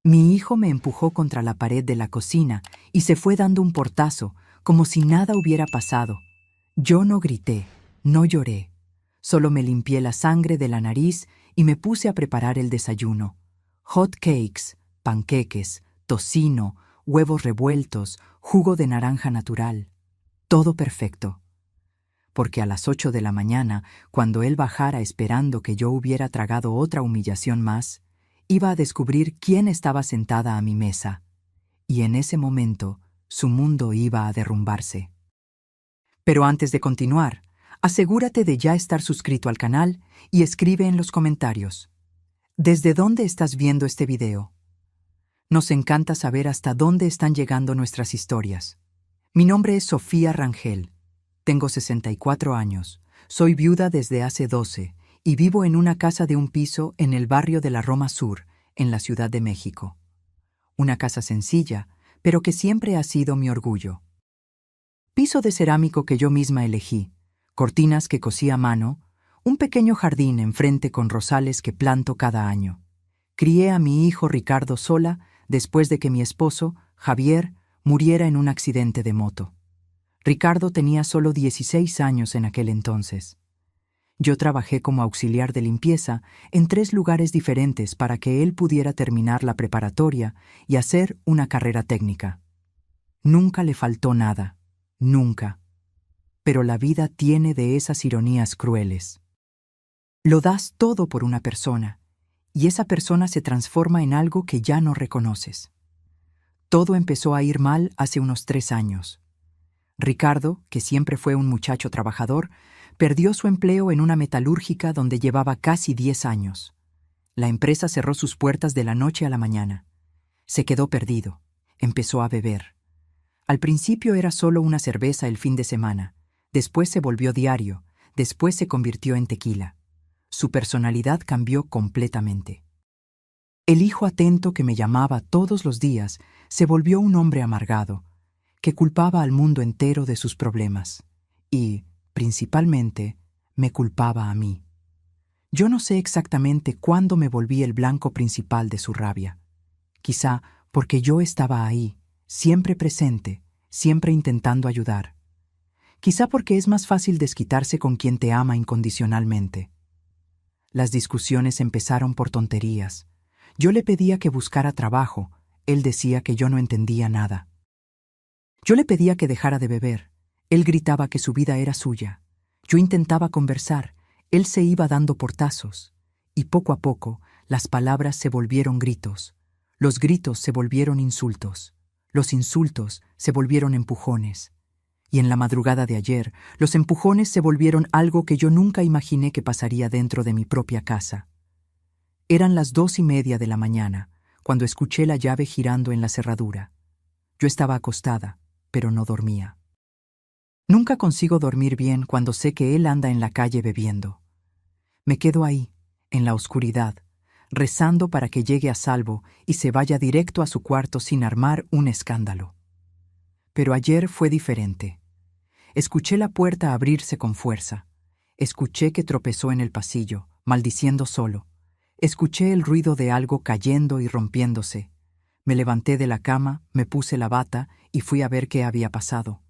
Mi hijo me empujó contra la pared de la cocina y se fue dando un portazo, como si nada hubiera pasado. Yo no grité, no lloré. Solo me limpié la sangre de la nariz y me puse a preparar el desayuno. Hot cakes, panqueques, tocino, huevos revueltos, jugo de naranja natural. Todo perfecto. Porque a las 8 de la mañana, cuando él bajara esperando que yo hubiera tragado otra humillación más, iba a descubrir quién estaba sentada a mi mesa. Y en ese momento, su mundo iba a derrumbarse. Pero antes de continuar, asegúrate de ya estar suscrito al canal y escribe en los comentarios: ¿desde dónde estás viendo este video? Nos encanta saber hasta dónde están llegando nuestras historias. Mi nombre es Sofía Rangel. Tengo 64 años. Soy viuda desde hace 12 y vivo en una casa de un piso en el barrio de la Roma Sur, en la Ciudad de México. Una casa sencilla, pero que siempre ha sido mi orgullo. Piso de cerámico que yo misma elegí, cortinas que cosí a mano, un pequeño jardín enfrente con rosales que planto cada año. Crié a mi hijo Ricardo sola después de que mi esposo, Javier, muriera en un accidente de moto. Ricardo tenía solo 16 años en aquel entonces. Yo trabajé como auxiliar de limpieza en 3 lugares diferentes para que él pudiera terminar la preparatoria y hacer una carrera técnica. Nunca le faltó nada, nunca. Pero la vida tiene de esas ironías crueles. Lo das todo por una persona, y esa persona se transforma en algo que ya no reconoces. Todo empezó a ir mal hace unos 3 años. Ricardo, que siempre fue un muchacho trabajador, perdió su empleo en una metalúrgica donde llevaba casi 10 años. La empresa cerró sus puertas de la noche a la mañana. Se quedó perdido. Empezó a beber. Al principio era solo una cerveza el fin de semana. Después se volvió diario. Después se convirtió en tequila. Su personalidad cambió completamente. El hijo atento que me llamaba todos los días se volvió un hombre amargado, que culpaba al mundo entero de sus problemas y, principalmente, me culpaba a mí. Yo no sé exactamente cuándo me volví el blanco principal de su rabia. Quizá porque yo estaba ahí, siempre presente, siempre intentando ayudar. Quizá porque es más fácil desquitarse con quien te ama incondicionalmente. Las discusiones empezaron por tonterías. Yo le pedía que buscara trabajo, él decía que yo no entendía nada. Yo le pedía que dejara de beber, él gritaba que su vida era suya. Yo intentaba conversar, él se iba dando portazos. Y poco a poco, las palabras se volvieron gritos. Los gritos se volvieron insultos. Los insultos se volvieron empujones. Y en la madrugada de ayer, los empujones se volvieron algo que yo nunca imaginé que pasaría dentro de mi propia casa. Eran las 2:30 de la mañana, cuando escuché la llave girando en la cerradura. Yo estaba acostada, pero no dormía. Nunca consigo dormir bien cuando sé que él anda en la calle bebiendo. Me quedo ahí, en la oscuridad, rezando para que llegue a salvo y se vaya directo a su cuarto sin armar un escándalo. Pero ayer fue diferente. Escuché la puerta abrirse con fuerza. Escuché que tropezó en el pasillo, maldiciendo solo. Escuché el ruido de algo cayendo y rompiéndose. Me levanté de la cama, me puse la bata y fui a ver qué había pasado.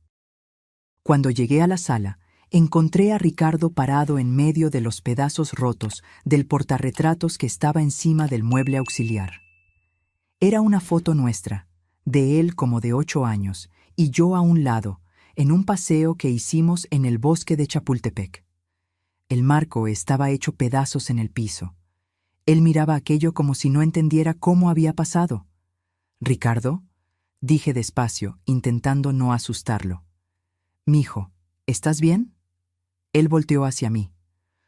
Cuando llegué a la sala, encontré a Ricardo parado en medio de los pedazos rotos del portarretratos que estaba encima del mueble auxiliar. Era una foto nuestra, de él como de 8 años, y yo a un lado, en un paseo que hicimos en el bosque de Chapultepec. El marco estaba hecho pedazos en el piso. Él miraba aquello como si no entendiera cómo había pasado. «Ricardo», dije despacio, intentando no asustarlo. «Mijo, ¿estás bien?» Él volteó hacia mí.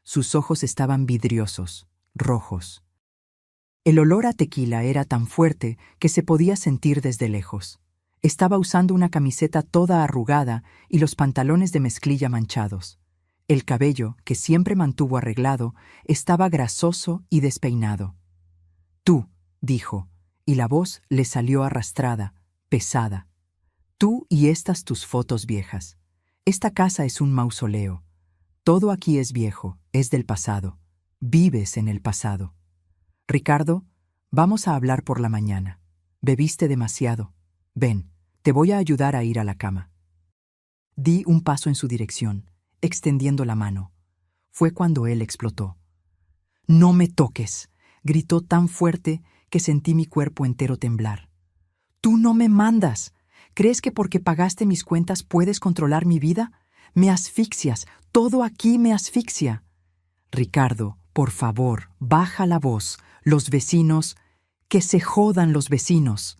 Sus ojos estaban vidriosos, rojos. El olor a tequila era tan fuerte que se podía sentir desde lejos. Estaba usando una camiseta toda arrugada y los pantalones de mezclilla manchados. El cabello, que siempre mantuvo arreglado, estaba grasoso y despeinado. «Tú», dijo, y la voz le salió arrastrada, pesada. «Tú y estas tus fotos viejas. Esta casa es un mausoleo. Todo aquí es viejo, es del pasado. Vives en el pasado. Ricardo, Vamos a hablar por la mañana. Bebiste demasiado. Ven, te voy a ayudar a ir a la cama. Di un paso en su dirección, extendiendo la mano. Fue cuando él explotó. «¡No me toques!», gritó tan fuerte que sentí mi cuerpo entero temblar. «¡Tú no me mandas! ¿Crees que porque pagaste mis cuentas puedes controlar mi vida? Me asfixias, todo aquí me asfixia». «Ricardo, por favor, baja la voz. Los vecinos, que se jodan los vecinos».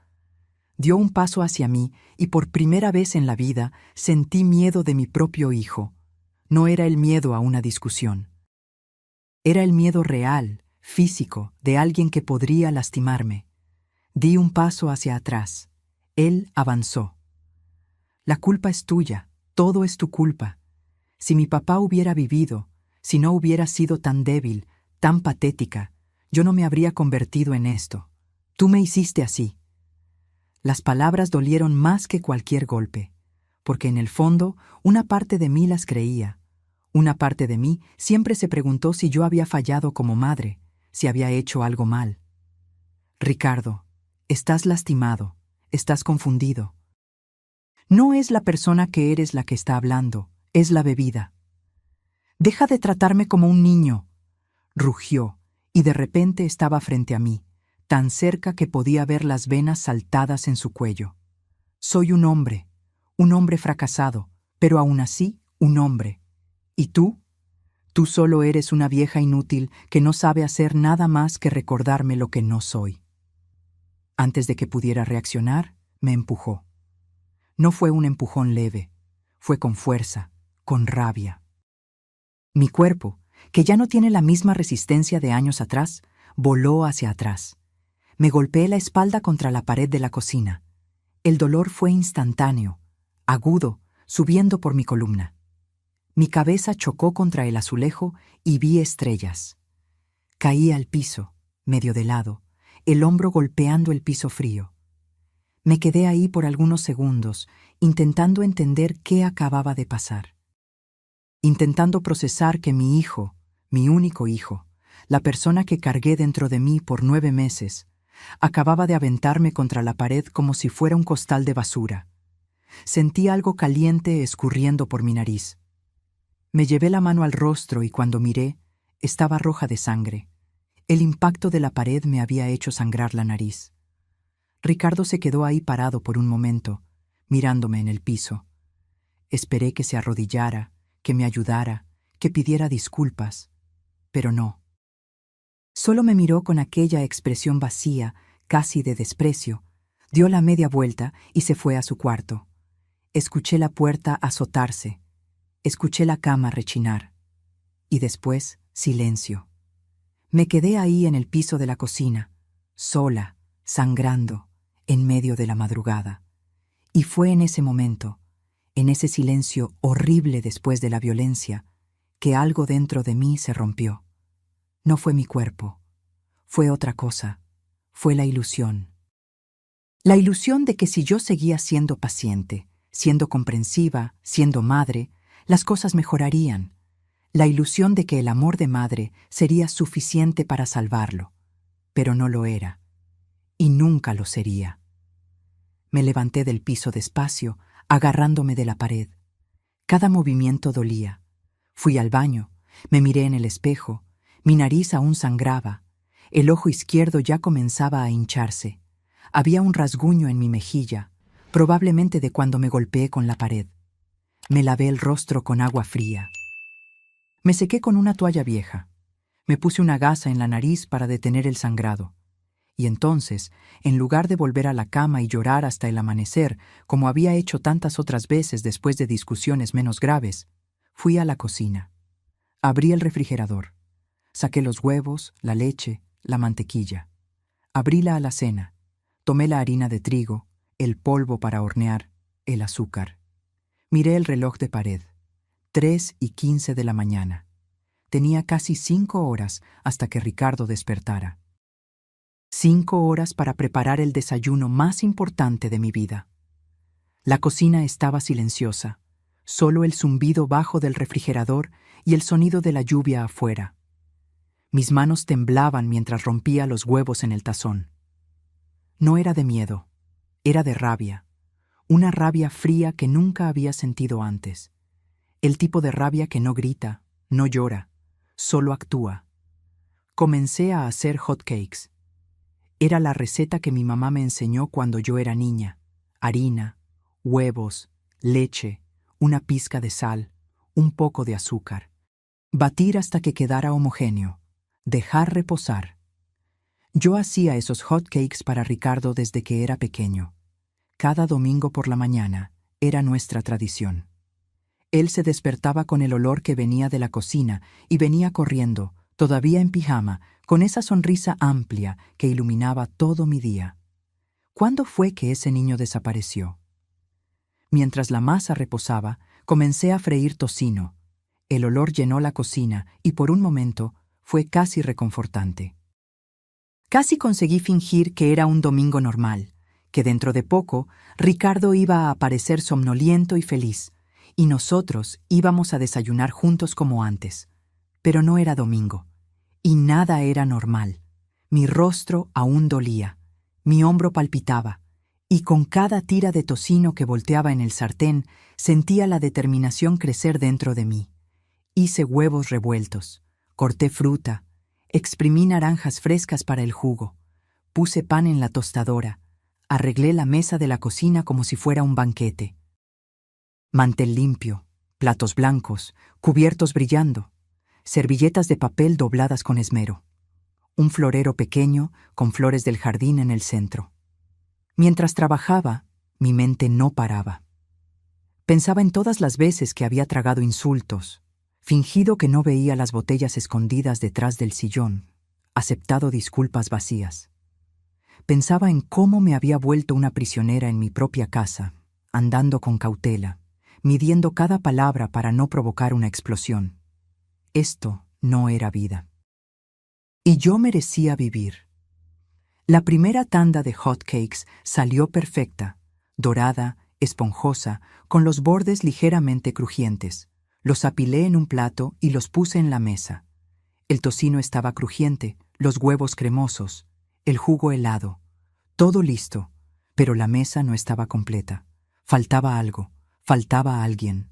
Dio un paso hacia mí y por primera vez en la vida sentí miedo de mi propio hijo. No era el miedo a una discusión. Era el miedo real, físico, de alguien que podría lastimarme. Di un paso hacia atrás. Él avanzó. «La culpa es tuya, todo es tu culpa. Si mi papá hubiera vivido, si no hubiera sido tan débil, tan patética, yo no me habría convertido en esto. Tú me hiciste así». Las palabras dolieron más que cualquier golpe, porque en el fondo una parte de mí las creía. Una parte de mí siempre se preguntó si yo había fallado como madre, si había hecho algo mal. «Ricardo, estás lastimado, estás confundido. No es la persona que eres la que está hablando, es la bebida. Deja de tratarme como un niño», rugió, y de repente estaba frente a mí, tan cerca que podía ver las venas saltadas en su cuello. «Soy un hombre fracasado, pero aún así un hombre. ¿Y tú? Tú solo eres una vieja inútil que no sabe hacer nada más que recordarme lo que no soy». Antes de que pudiera reaccionar, me empujó. No fue un empujón leve, fue con fuerza, con rabia. Mi cuerpo, que ya no tiene la misma resistencia de años atrás, voló hacia atrás. Me golpeé la espalda contra la pared de la cocina. El dolor fue instantáneo, agudo, subiendo por mi columna. Mi cabeza chocó contra el azulejo y vi estrellas. Caí al piso, medio de lado, el hombro golpeando el piso frío. Me quedé ahí por algunos segundos, intentando entender qué acababa de pasar. Intentando procesar que mi hijo, mi único hijo, la persona que cargué dentro de mí por 9 meses, acababa de aventarme contra la pared como si fuera un costal de basura. Sentí algo caliente escurriendo por mi nariz. Me llevé la mano al rostro y cuando miré, estaba roja de sangre. El impacto de la pared me había hecho sangrar la nariz. Ricardo se quedó ahí parado por un momento, mirándome en el piso. Esperé que se arrodillara, que me ayudara, que pidiera disculpas, pero no. Solo me miró con aquella expresión vacía, casi de desprecio, dio la media vuelta y se fue a su cuarto. Escuché la puerta azotarse, escuché la cama rechinar, y después silencio. Me quedé ahí en el piso de la cocina, sola, sangrando, en medio de la madrugada. Y fue en ese momento, en ese silencio horrible después de la violencia, que algo dentro de mí se rompió. No fue mi cuerpo, fue otra cosa, fue la ilusión. La ilusión de que si yo seguía siendo paciente, siendo comprensiva, siendo madre, las cosas mejorarían. La ilusión de que el amor de madre sería suficiente para salvarlo, pero no lo era, y nunca lo sería. Me levanté del piso despacio, agarrándome de la pared. Cada movimiento dolía. Fui al baño, me miré en el espejo, mi nariz aún sangraba, el ojo izquierdo ya comenzaba a hincharse. Había un rasguño en mi mejilla, probablemente de cuando me golpeé con la pared. Me lavé el rostro con agua fría. Me sequé con una toalla vieja. Me puse una gasa en la nariz para detener el sangrado. Y entonces, en lugar de volver a la cama y llorar hasta el amanecer, como había hecho tantas otras veces después de discusiones menos graves, fui a la cocina. Abrí el refrigerador. Saqué los huevos, la leche, la mantequilla. Abrí la alacena. Tomé la harina de trigo, el polvo para hornear, el azúcar. Miré el reloj de pared. 3:15 de la mañana. Tenía casi 5 horas hasta que Ricardo despertara. 5 horas para preparar el desayuno más importante de mi vida. La cocina estaba silenciosa, solo el zumbido bajo del refrigerador y el sonido de la lluvia afuera. Mis manos temblaban mientras rompía los huevos en el tazón. No era de miedo, era de rabia. Una rabia fría que nunca había sentido antes. El tipo de rabia que no grita, no llora, solo actúa. Comencé a hacer hot cakes. Era la receta que mi mamá me enseñó cuando yo era niña. Harina, huevos, leche, una pizca de sal, un poco de azúcar. Batir hasta que quedara homogéneo. Dejar reposar. Yo hacía esos hot cakes para Ricardo desde que era pequeño. Cada domingo por la mañana era nuestra tradición. Él se despertaba con el olor que venía de la cocina y venía corriendo, todavía en pijama, con esa sonrisa amplia que iluminaba todo mi día. ¿Cuándo fue que ese niño desapareció? Mientras la masa reposaba, comencé a freír tocino. El olor llenó la cocina y por un momento fue casi reconfortante. Casi conseguí fingir que era un domingo normal, que dentro de poco Ricardo iba a aparecer somnoliento y feliz, y nosotros íbamos a desayunar juntos como antes. Pero no era domingo, y nada era normal. Mi rostro aún dolía, mi hombro palpitaba, y con cada tira de tocino que volteaba en el sartén sentía la determinación crecer dentro de mí. Hice huevos revueltos, corté fruta, exprimí naranjas frescas para el jugo, puse pan en la tostadora, arreglé la mesa de la cocina como si fuera un banquete. Mantel limpio, platos blancos, cubiertos brillando, servilletas de papel dobladas con esmero, un florero pequeño con flores del jardín en el centro. Mientras trabajaba, mi mente no paraba. Pensaba en todas las veces que había tragado insultos, fingido que no veía las botellas escondidas detrás del sillón, aceptado disculpas vacías. Pensaba en cómo me había vuelto una prisionera en mi propia casa, andando con cautela, midiendo cada palabra para no provocar una explosión. Esto no era vida. Y yo merecía vivir. La primera tanda de hot cakes salió perfecta, dorada, esponjosa, con los bordes ligeramente crujientes. Los apilé en un plato y los puse en la mesa. El tocino estaba crujiente, los huevos cremosos, el jugo helado. Todo listo, pero la mesa no estaba completa. Faltaba algo, faltaba alguien.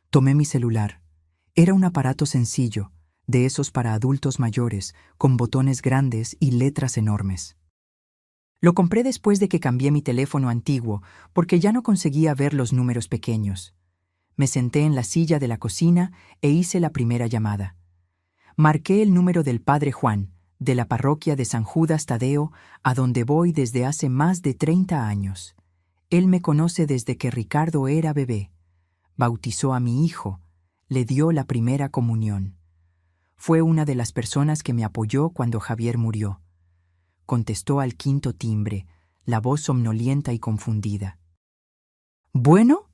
Tomé mi celular. Era un aparato sencillo, de esos para adultos mayores, con botones grandes y letras enormes. Lo compré después de que cambié mi teléfono antiguo, porque ya no conseguía ver los números pequeños. Me senté en la silla de la cocina e hice la primera llamada. Marqué el número del Padre Juan, de la parroquia de San Judas Tadeo, a donde voy desde hace más de 30 años. Él me conoce desde que Ricardo era bebé. Bautizó a mi hijo, le dio la primera comunión. Fue una de las personas que me apoyó cuando Javier murió. Contestó al quinto timbre, la voz somnolienta y confundida. ¿Bueno?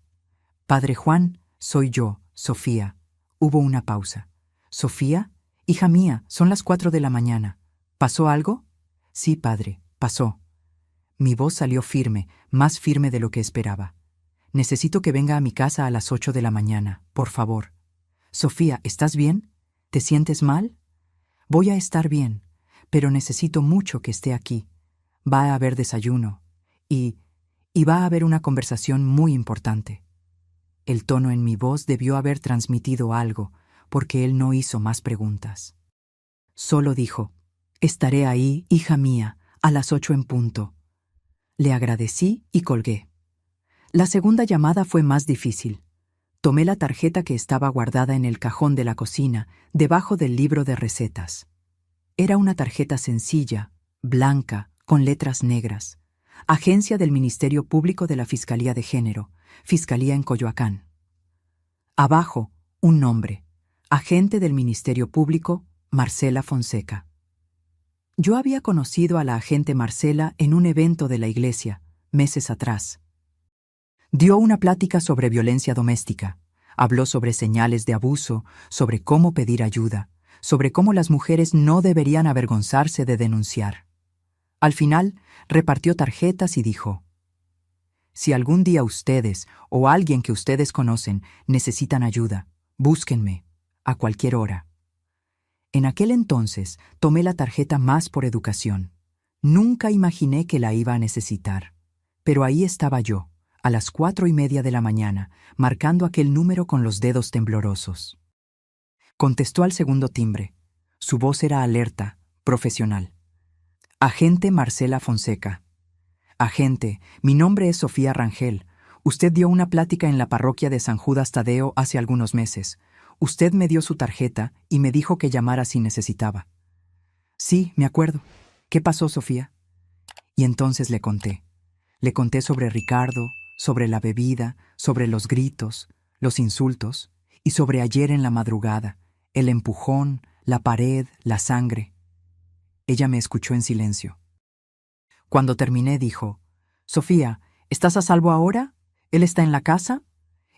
Padre Juan, soy yo, Sofía. Hubo una pausa. ¿Sofía? Hija mía, son las 4 de la mañana. ¿Pasó algo? Sí, padre, pasó. Mi voz salió firme, más firme de lo que esperaba. Necesito que venga a mi casa a las 8 de la mañana, por favor. Sofía, ¿estás bien? ¿Te sientes mal? Voy a estar bien, pero necesito mucho que esté aquí. Va a haber desayuno y va a haber una conversación muy importante. El tono en mi voz debió haber transmitido algo, porque él no hizo más preguntas. Solo dijo, «Estaré ahí, hija mía, a las 8 en punto». Le agradecí y colgué. La segunda llamada fue más difícil. Tomé la tarjeta que estaba guardada en el cajón de la cocina, debajo del libro de recetas. Era una tarjeta sencilla, blanca, con letras negras. Agencia del Ministerio Público de la Fiscalía de Género, Fiscalía en Coyoacán. Abajo, un nombre. Agente del Ministerio Público, Marcela Fonseca. Yo había conocido a la agente Marcela en un evento de la iglesia, meses atrás. Dio una plática sobre violencia doméstica. Habló sobre señales de abuso, sobre cómo pedir ayuda, sobre cómo las mujeres no deberían avergonzarse de denunciar. Al final, repartió tarjetas y dijo, «Si algún día ustedes o alguien que ustedes conocen necesitan ayuda, búsquenme, a cualquier hora». En aquel entonces tomé la tarjeta más por educación. Nunca imaginé que la iba a necesitar. Pero ahí estaba yo, a las 4:30 de la mañana, marcando aquel número con los dedos temblorosos. Contestó al segundo timbre. Su voz era alerta, profesional. Agente Marcela Fonseca. Agente, mi nombre es Sofía Rangel. Usted dio una plática en la parroquia de San Judas Tadeo hace algunos meses. Usted me dio su tarjeta y me dijo que llamara si necesitaba. Sí, me acuerdo. ¿Qué pasó, Sofía? Y entonces le conté. Le conté sobre Ricardo, sobre la bebida, sobre los gritos, los insultos, y sobre ayer en la madrugada, el empujón, la pared, la sangre. Ella me escuchó en silencio. Cuando terminé, dijo: Sofía, ¿estás a salvo ahora? ¿Él está en la casa?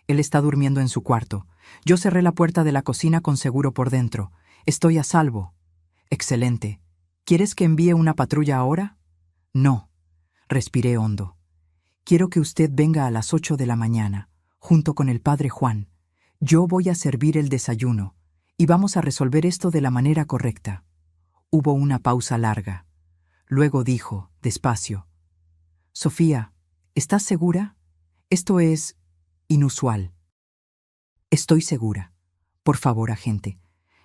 Él está durmiendo en su cuarto. Yo cerré la puerta de la cocina con seguro por dentro. Estoy a salvo. Excelente. ¿Quieres que envíe una patrulla ahora? No. Respiré hondo. Quiero que usted venga a las 8 de la mañana, junto con el padre Juan. Yo voy a servir el desayuno, y vamos a resolver esto de la manera correcta. Hubo una pausa larga. Luego dijo, despacio: Sofía, ¿estás segura? Esto es inusual. Estoy segura. Por favor, agente.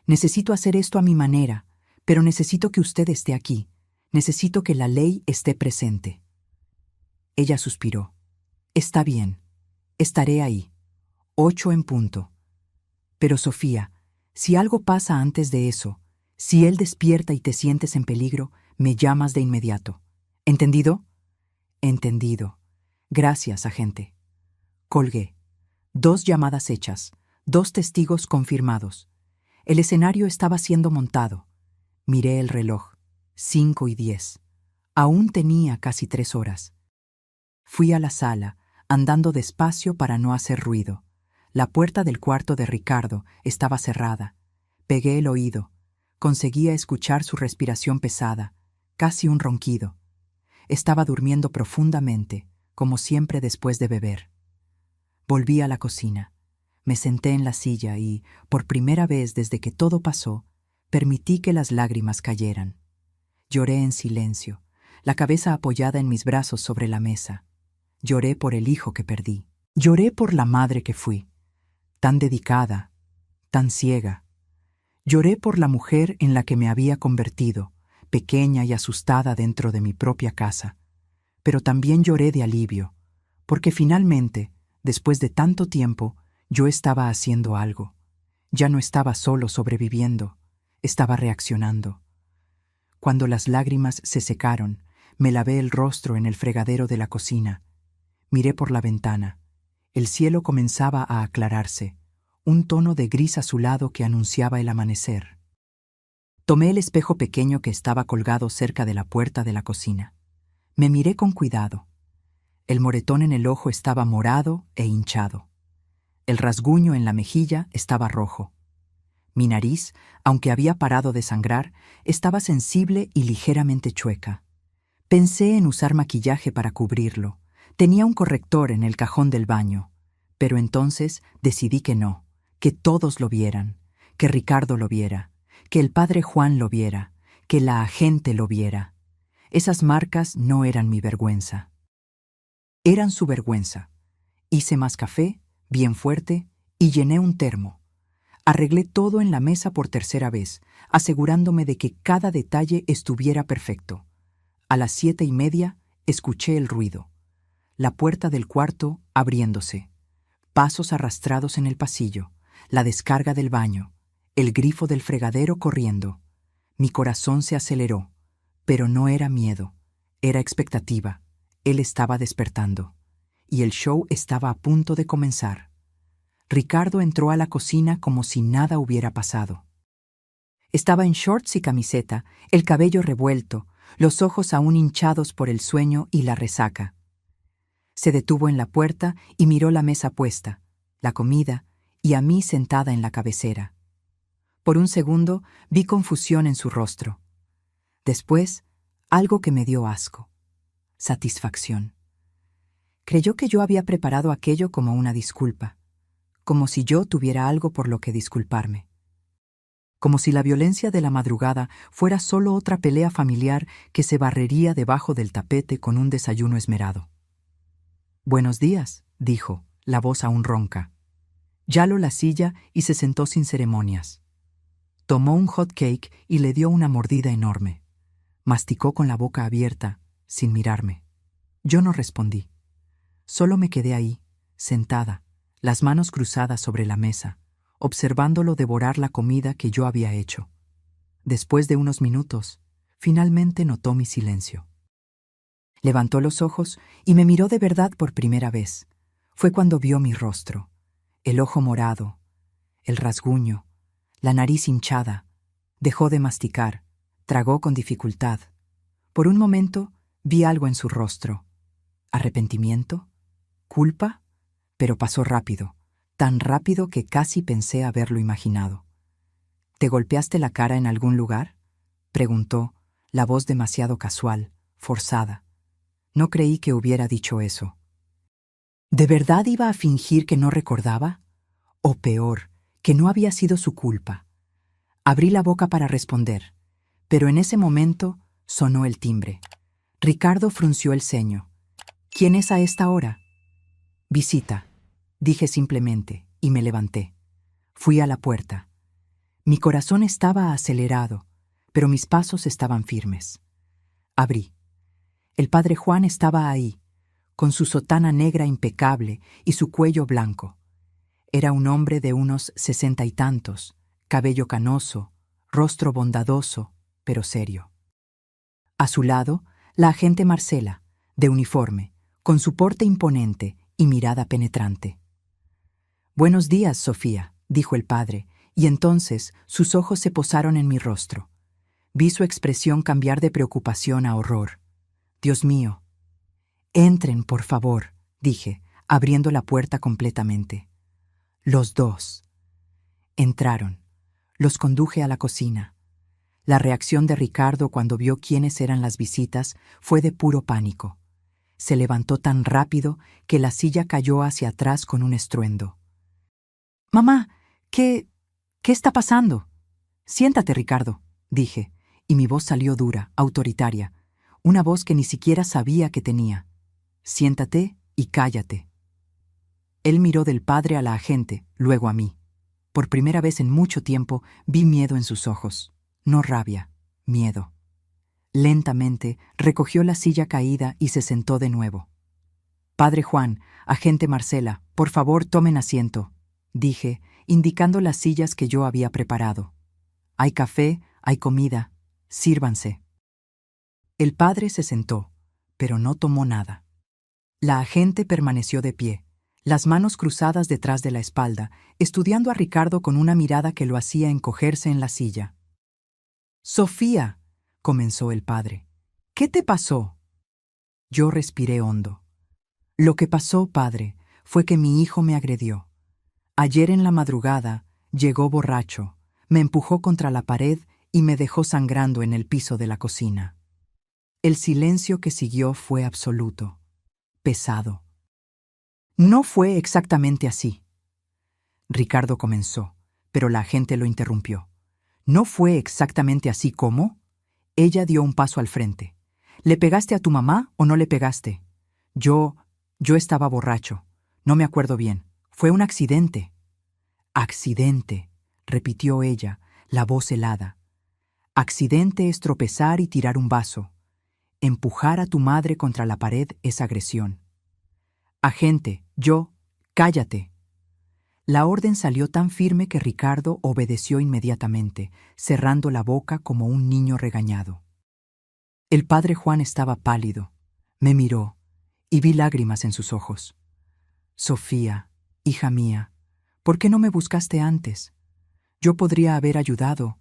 Necesito hacer esto a mi manera, pero necesito que usted esté aquí. Necesito que la ley esté presente. Ella suspiró. Está bien. Estaré ahí. 8 en punto. Pero Sofía, si algo pasa antes de eso, si él despierta y te sientes en peligro, me llamas de inmediato. ¿Entendido? Entendido. Gracias, agente. Colgué. 2 llamadas hechas, 2 testigos confirmados. El escenario estaba siendo montado. Miré el reloj. 5:10. Aún tenía casi 3 horas. Fui a la sala, andando despacio para no hacer ruido. La puerta del cuarto de Ricardo estaba cerrada. Pegué el oído. Conseguía escuchar su respiración pesada, casi un ronquido. Estaba durmiendo profundamente, como siempre después de beber. Volví a la cocina. Me senté en la silla y, por primera vez desde que todo pasó, permití que las lágrimas cayeran. Lloré en silencio, la cabeza apoyada en mis brazos sobre la mesa. Lloré por el hijo que perdí. Lloré por la madre que fui, tan dedicada, tan ciega. Lloré por la mujer en la que me había convertido, pequeña y asustada dentro de mi propia casa. Pero también lloré de alivio, porque finalmente, después de tanto tiempo, yo estaba haciendo algo. Ya no estaba solo sobreviviendo, estaba reaccionando. Cuando las lágrimas se secaron, me lavé el rostro en el fregadero de la cocina. Miré por la ventana. El cielo comenzaba a aclararse, un tono de gris azulado que anunciaba el amanecer. Tomé el espejo pequeño que estaba colgado cerca de la puerta de la cocina. Me miré con cuidado. El moretón en el ojo estaba morado e hinchado. El rasguño en la mejilla estaba rojo. Mi nariz, aunque había parado de sangrar, estaba sensible y ligeramente chueca. Pensé en usar maquillaje para cubrirlo. Tenía un corrector en el cajón del baño. Pero entonces decidí que no, que todos lo vieran, que Ricardo lo viera, que el padre Juan lo viera, que la agente lo viera. Esas marcas no eran mi vergüenza. Eran su vergüenza. Hice más café, bien fuerte, y llené un termo. Arreglé todo en la mesa por tercera vez, asegurándome de que cada detalle estuviera perfecto. A las 7:30 escuché el ruido. La puerta del cuarto abriéndose. Pasos arrastrados en el pasillo, la descarga del baño, el grifo del fregadero corriendo. Mi corazón se aceleró, pero no era miedo, era expectativa. Él estaba despertando, y el show estaba a punto de comenzar. Ricardo entró a la cocina como si nada hubiera pasado. Estaba en shorts y camiseta, el cabello revuelto, los ojos aún hinchados por el sueño y la resaca. Se detuvo en la puerta y miró la mesa puesta, la comida, y a mí sentada en la cabecera. Por un segundo vi confusión en su rostro. Después, algo que me dio asco. Satisfacción. Creyó que yo había preparado aquello como una disculpa, como si yo tuviera algo por lo que disculparme. como si la violencia de la madrugada fuera solo otra pelea familiar que se barrería debajo del tapete con un desayuno esmerado. «Buenos días», dijo, la voz aún ronca. Jaló la silla y se sentó sin ceremonias. Tomó un hot cake y le dio una mordida enorme. Masticó con la boca abierta, sin mirarme. Yo no respondí. Solo me quedé ahí, sentada, las manos cruzadas sobre la mesa, observándolo devorar la comida que yo había hecho. Después de unos minutos, finalmente notó mi silencio. Levantó los ojos y me miró de verdad por primera vez. Fue cuando vio mi rostro, el ojo morado, el rasguño, la nariz hinchada. Dejó de masticar, tragó con dificultad. Por un momento vi algo en su rostro. ¿Arrepentimiento? ¿Culpa? Pero pasó rápido, tan rápido que casi pensé haberlo imaginado. ¿Te golpeaste la cara en algún lugar?, preguntó, la voz demasiado casual, forzada. No creí que hubiera dicho eso. ¿De verdad iba a fingir que no recordaba? O peor, que no había sido su culpa. Abrí la boca para responder, pero en ese momento sonó el timbre. Ricardo frunció el ceño. «¿Quién es a esta hora?» «Visita», dije simplemente, y me levanté. Fui a la puerta. Mi corazón estaba acelerado, pero mis pasos estaban firmes. Abrí. El padre Juan estaba ahí, con su sotana negra impecable y su cuello blanco. Era un hombre de unos 60 y tantos, cabello canoso, rostro bondadoso, pero serio. A su lado, la agente Marcela, de uniforme, con su porte imponente y mirada penetrante. «Buenos días, Sofía», dijo el padre, y entonces sus ojos se posaron en mi rostro. Vi su expresión cambiar de preocupación a horror. «Dios mío». «Entren, por favor», dije, abriendo la puerta completamente. Los dos. Entraron. Los conduje a la cocina. La reacción de Ricardo cuando vio quiénes eran las visitas fue de puro pánico. Se levantó tan rápido que la silla cayó hacia atrás con un estruendo. «Mamá, ¿qué está pasando?» «Siéntate, Ricardo», dije, y mi voz salió dura, autoritaria, una voz que ni siquiera sabía que tenía. «Siéntate y cállate». Él miró del padre a la agente, luego a mí. Por primera vez en mucho tiempo vi miedo en sus ojos. No rabia, miedo. Lentamente recogió la silla caída y se sentó de nuevo. «Padre Juan, agente Marcela, por favor tomen asiento», dije, indicando las sillas que yo había preparado. «Hay café, hay comida. Sírvanse». El padre se sentó, pero no tomó nada. La agente permaneció de pie, las manos cruzadas detrás de la espalda, estudiando a Ricardo con una mirada que lo hacía encogerse en la silla. «Sofía», comenzó el padre, «¿qué te pasó?» Yo respiré hondo. «Lo que pasó, padre, fue que mi hijo me agredió. Ayer en la madrugada llegó borracho, me empujó contra la pared y me dejó sangrando en el piso de la cocina». El silencio que siguió fue absoluto, pesado. «No fue exactamente así». Ricardo comenzó, pero la agente lo interrumpió. «¿No fue exactamente así como?» Ella dio un paso al frente. «¿Le pegaste a tu mamá o no le pegaste?» Yo estaba borracho. No me acuerdo bien. Fue un accidente». «Accidente», repitió ella, la voz helada. «Accidente es tropezar y tirar un vaso. Empujar a tu madre contra la pared es agresión». «Agente, cállate». La orden salió tan firme que Ricardo obedeció inmediatamente, cerrando la boca como un niño regañado. El padre Juan estaba pálido. Me miró, y vi lágrimas en sus ojos. «Sofía, hija mía, ¿por qué no me buscaste antes? Yo podría haber ayudado».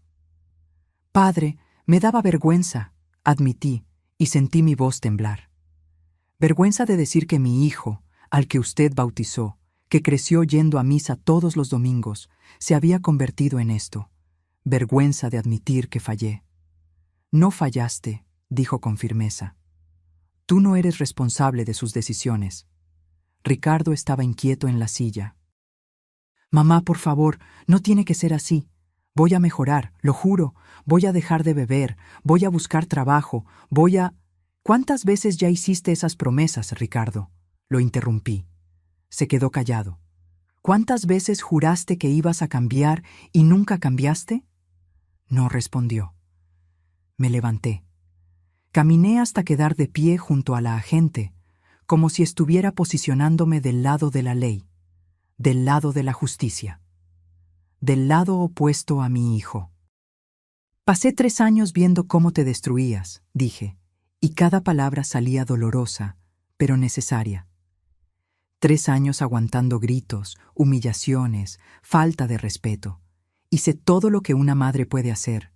«Padre, me daba vergüenza», admití, y sentí mi voz temblar. «Vergüenza de decir que mi hijo, al que usted bautizó, que creció yendo a misa todos los domingos, se había convertido en esto. Vergüenza de admitir que fallé». «No fallaste», dijo con firmeza. «Tú no eres responsable de sus decisiones». Ricardo estaba inquieto en la silla. «Mamá, por favor, no tiene que ser así. Voy a mejorar, lo juro. Voy a dejar de beber, voy a buscar trabajo, voy a... ¿Cuántas veces ya hiciste esas promesas, Ricardo? Lo interrumpí. Se quedó callado. ¿Cuántas veces juraste que ibas a cambiar y nunca cambiaste? No respondió. Me levanté. Caminé hasta quedar de pie junto a la agente, como si estuviera posicionándome del lado de la ley, del lado de la justicia, del lado opuesto a mi hijo. Pasé 3 años viendo cómo te destruías, dije, y cada palabra salía dolorosa, pero necesaria. 3 años aguantando gritos, humillaciones, falta de respeto. Hice todo lo que una madre puede hacer.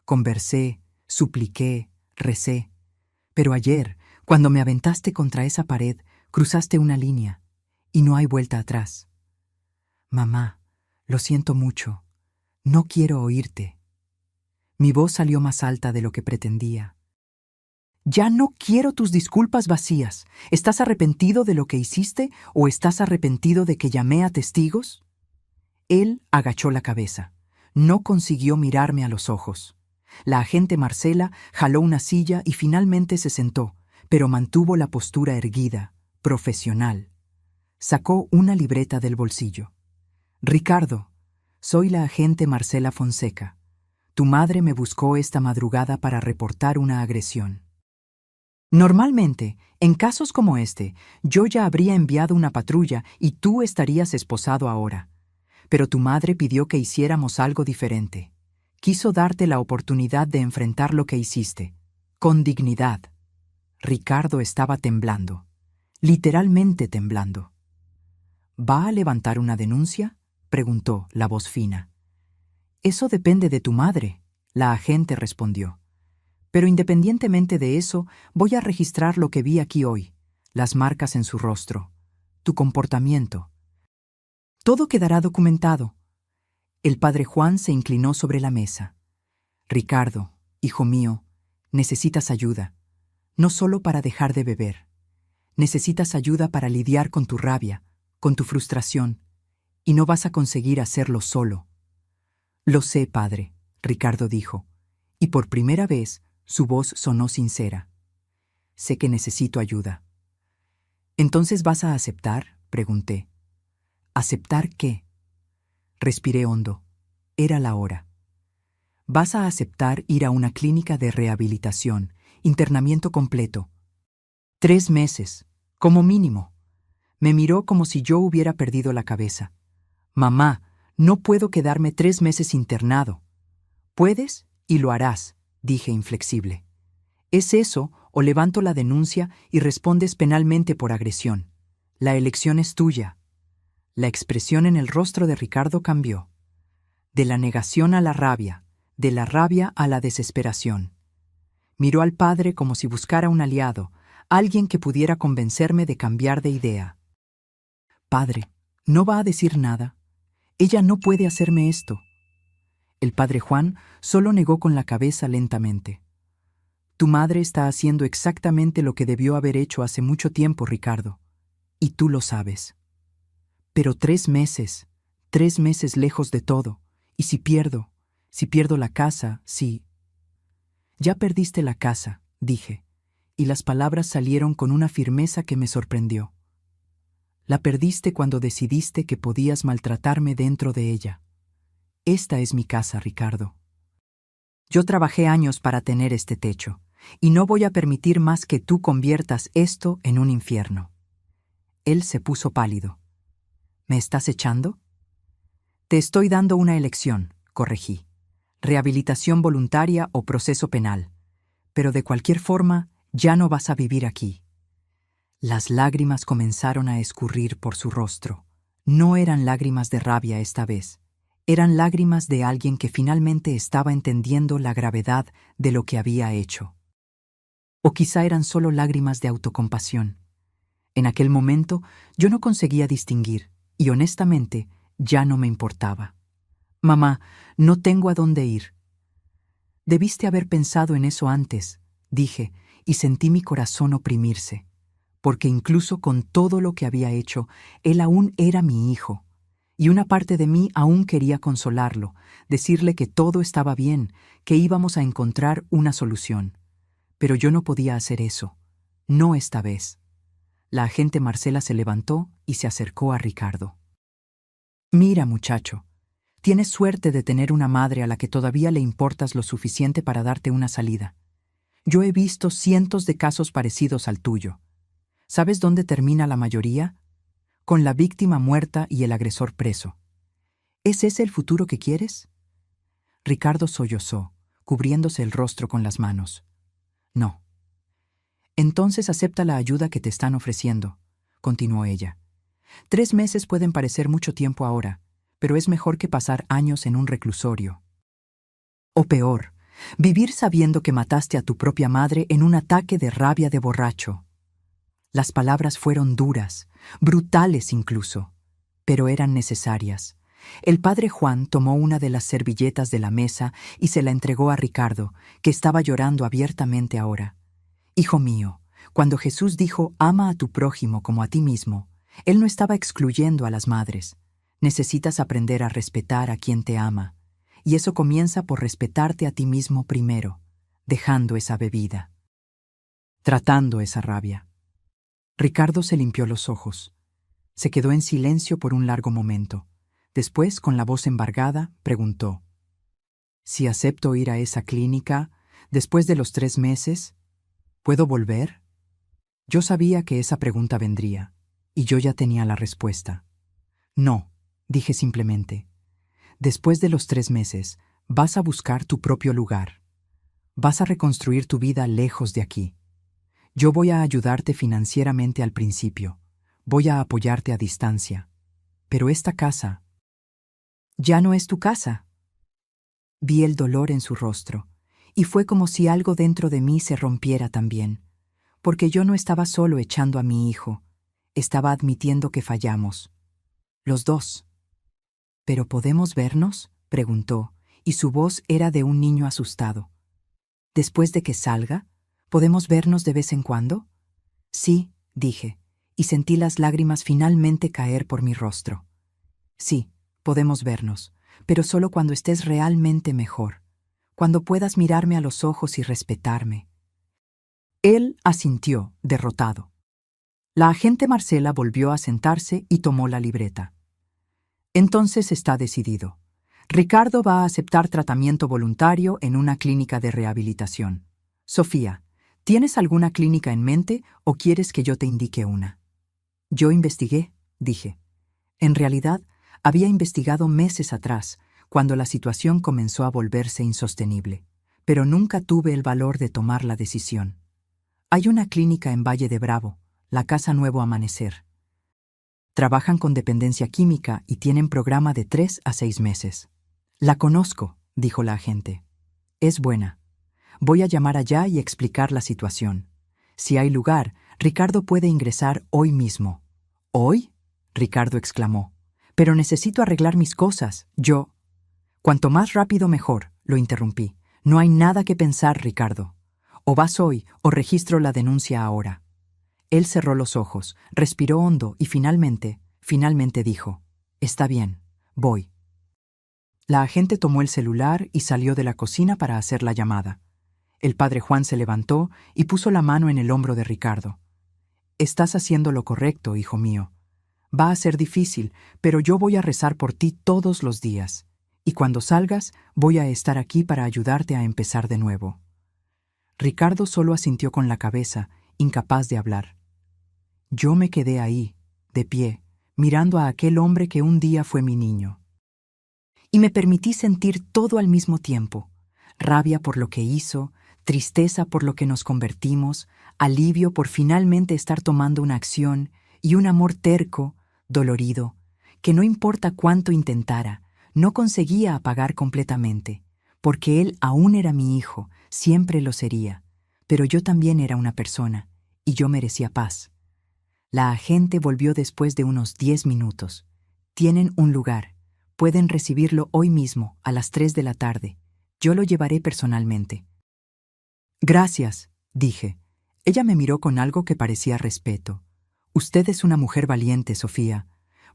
Conversé, supliqué, recé. Pero ayer, cuando me aventaste contra esa pared, cruzaste una línea, y no hay vuelta atrás. Mamá, lo siento mucho. No quiero oírte. Mi voz salió más alta de lo que pretendía. Ya no quiero tus disculpas vacías. ¿Estás arrepentido de lo que hiciste o estás arrepentido de que llamé a testigos? Él agachó la cabeza. No consiguió mirarme a los ojos. La agente Marcela jaló una silla y finalmente se sentó, pero mantuvo la postura erguida, profesional. Sacó una libreta del bolsillo. Ricardo, soy la agente Marcela Fonseca. Tu madre me buscó esta madrugada para reportar una agresión. Normalmente, en casos como este, yo ya habría enviado una patrulla y tú estarías esposado ahora. Pero tu madre pidió que hiciéramos algo diferente. Quiso darte la oportunidad de enfrentar lo que hiciste, con dignidad. Ricardo estaba temblando, literalmente temblando. ¿Va a levantar una denuncia?, preguntó la voz fina. Eso depende de tu madre, la agente respondió. Pero independientemente de eso, voy a registrar lo que vi aquí hoy, las marcas en su rostro, tu comportamiento. Todo quedará documentado. El padre Juan se inclinó sobre la mesa. Ricardo, hijo mío, necesitas ayuda, no solo para dejar de beber. Necesitas ayuda para lidiar con tu rabia, con tu frustración, y no vas a conseguir hacerlo solo. Lo sé, padre, Ricardo dijo, y por primera vez su voz sonó sincera. Sé que necesito ayuda. ¿Entonces vas a aceptar?, pregunté. ¿Aceptar qué? Respiré hondo. Era la hora. Vas a aceptar ir a una clínica de rehabilitación, internamiento completo. 3 meses, como mínimo. Me miró como si yo hubiera perdido la cabeza. Mamá, no puedo quedarme 3 meses internado. Puedes y lo harás, dije inflexible. Es eso o levanto la denuncia y respondes penalmente por agresión. La elección es tuya. La expresión en el rostro de Ricardo cambió. De la negación a la rabia, de la rabia a la desesperación. Miró al padre como si buscara un aliado, alguien que pudiera convencerme de cambiar de idea. Padre, ¿no va a decir nada? Ella no puede hacerme esto. El padre Juan solo negó con la cabeza lentamente. Tu madre está haciendo exactamente lo que debió haber hecho hace mucho tiempo, Ricardo. Y tú lo sabes. Pero 3 meses, 3 meses lejos de todo. ¿Y si pierdo la casa, si... Ya perdiste la casa, dije, y las palabras salieron con una firmeza que me sorprendió. La perdiste cuando decidiste que podías maltratarme dentro de ella. Esta es mi casa, Ricardo. Yo trabajé años para tener este techo, y no voy a permitir más que tú conviertas esto en un infierno. Él se puso pálido. ¿Me estás echando? Te estoy dando una elección, corregí. Rehabilitación voluntaria o proceso penal. Pero de cualquier forma, ya no vas a vivir aquí. Las lágrimas comenzaron a escurrir por su rostro. No eran lágrimas de rabia esta vez. Eran lágrimas de alguien que finalmente estaba entendiendo la gravedad de lo que había hecho. O quizá eran solo lágrimas de autocompasión. En aquel momento yo no conseguía distinguir, y honestamente ya no me importaba. Mamá, no tengo a dónde ir. Debiste haber pensado en eso antes, dije, y sentí mi corazón oprimirse, porque incluso con todo lo que había hecho, él aún era mi hijo, y una parte de mí aún quería consolarlo, decirle que todo estaba bien, que íbamos a encontrar una solución. Pero yo no podía hacer eso. No esta vez. La agente Marcela se levantó y se acercó a Ricardo. Mira, muchacho, tienes suerte de tener una madre a la que todavía le importas lo suficiente para darte una salida. Yo he visto cientos de casos parecidos al tuyo. ¿Sabes dónde termina la mayoría? Con la víctima muerta y el agresor preso. ¿Es ese el futuro que quieres? Ricardo sollozó, cubriéndose el rostro con las manos. No. Entonces acepta la ayuda que te están ofreciendo, continuó ella. 3 meses pueden parecer mucho tiempo ahora, pero es mejor que pasar años en un reclusorio. O peor, vivir sabiendo que mataste a tu propia madre en un ataque de rabia de borracho. Las palabras fueron duras, brutales incluso, pero eran necesarias. El padre Juan tomó una de las servilletas de la mesa y se la entregó a Ricardo, que estaba llorando abiertamente ahora. Hijo mío, cuando Jesús dijo «ama a tu prójimo como a ti mismo», Él no estaba excluyendo a las madres. Necesitas aprender a respetar a quien te ama, y eso comienza por respetarte a ti mismo primero, dejando esa bebida, tratando esa rabia. Ricardo se limpió los ojos. Se quedó en silencio por un largo momento. Después, con la voz embargada, preguntó: «Si acepto ir a esa clínica, después de los 3 meses, ¿puedo volver?» Yo sabía que esa pregunta vendría, y yo ya tenía la respuesta. «No», dije simplemente. «Después de los 3 meses, vas a buscar tu propio lugar. Vas a reconstruir tu vida lejos de aquí. Yo voy a ayudarte financieramente al principio. Voy a apoyarte a distancia. Pero esta casa ya no es tu casa». Vi el dolor en su rostro, y fue como si algo dentro de mí se rompiera también, porque yo no estaba solo echando a mi hijo, estaba admitiendo que fallamos. Los dos. «¿Pero podemos vernos?», preguntó, y su voz era de un niño asustado. «¿Después de que salga, podemos vernos de vez en cuando?» «Sí», dije, y sentí las lágrimas finalmente caer por mi rostro. «Sí, podemos vernos, pero solo cuando estés realmente mejor, cuando puedas mirarme a los ojos y respetarme». Él asintió, derrotado. La agente Marcela volvió a sentarse y tomó la libreta. «Entonces está decidido. Ricardo va a aceptar tratamiento voluntario en una clínica de rehabilitación. Sofía, ¿tienes alguna clínica en mente o quieres que yo te indique una?» «Yo investigué», dije. En realidad, había investigado meses atrás, cuando la situación comenzó a volverse insostenible, pero nunca tuve el valor de tomar la decisión. Hay una clínica en Valle de Bravo, la Casa Nuevo Amanecer. Trabajan con dependencia química y tienen programa de 3 a 6 meses. «La conozco», dijo la agente. «Es buena. Voy a llamar allá y explicar la situación. Si hay lugar, Ricardo puede ingresar hoy mismo». «¿Hoy?», Ricardo exclamó. «Pero necesito arreglar mis cosas. Yo...» «Cuanto más rápido mejor», lo interrumpí. «No hay nada que pensar, Ricardo. O vas hoy o registro la denuncia ahora». Él cerró los ojos, respiró hondo y finalmente dijo: «Está bien, voy». La agente tomó el celular y salió de la cocina para hacer la llamada. El padre Juan se levantó y puso la mano en el hombro de Ricardo. «Estás haciendo lo correcto, hijo mío. Va a ser difícil, pero yo voy a rezar por ti todos los días. Y cuando salgas, voy a estar aquí para ayudarte a empezar de nuevo». Ricardo solo asintió con la cabeza, incapaz de hablar. Yo me quedé ahí, de pie, mirando a aquel hombre que un día fue mi niño. Y me permití sentir todo al mismo tiempo: rabia por lo que hizo, tristeza por lo que nos convertimos, alivio por finalmente estar tomando una acción y un amor terco, dolorido, que no importa cuánto intentara, no conseguía apagar completamente, porque él aún era mi hijo, siempre lo sería, pero yo también era una persona, y yo merecía paz. La agente volvió después de unos 10 minutos. «Tienen un lugar. Pueden recibirlo hoy mismo, a las 3 de la tarde. Yo lo llevaré personalmente». «Gracias», dije. Ella me miró con algo que parecía respeto. «Usted es una mujer valiente, Sofía.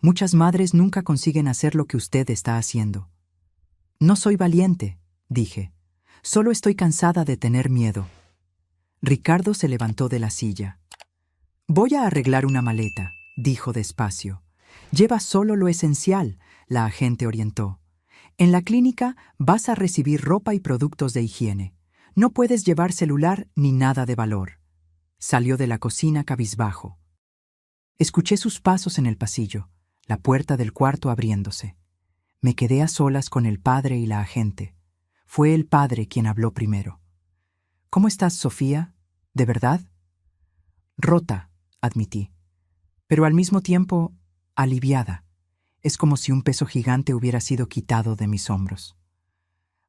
Muchas madres nunca consiguen hacer lo que usted está haciendo. No soy valiente, dije. Solo estoy cansada de tener miedo. Ricardo se levantó de la silla. Voy a arreglar una maleta, dijo despacio. Lleva solo lo esencial, la agente orientó. En la clínica vas a recibir ropa y productos de higiene. No puedes llevar celular ni nada de valor. Salió de la cocina cabizbajo. Escuché sus pasos en el pasillo, la puerta del cuarto abriéndose. Me quedé a solas con el padre y la agente. Fue el padre quien habló primero. ¿Cómo estás, Sofía? ¿De verdad? Rota, admití, pero al mismo tiempo aliviada. Es como si un peso gigante hubiera sido quitado de mis hombros.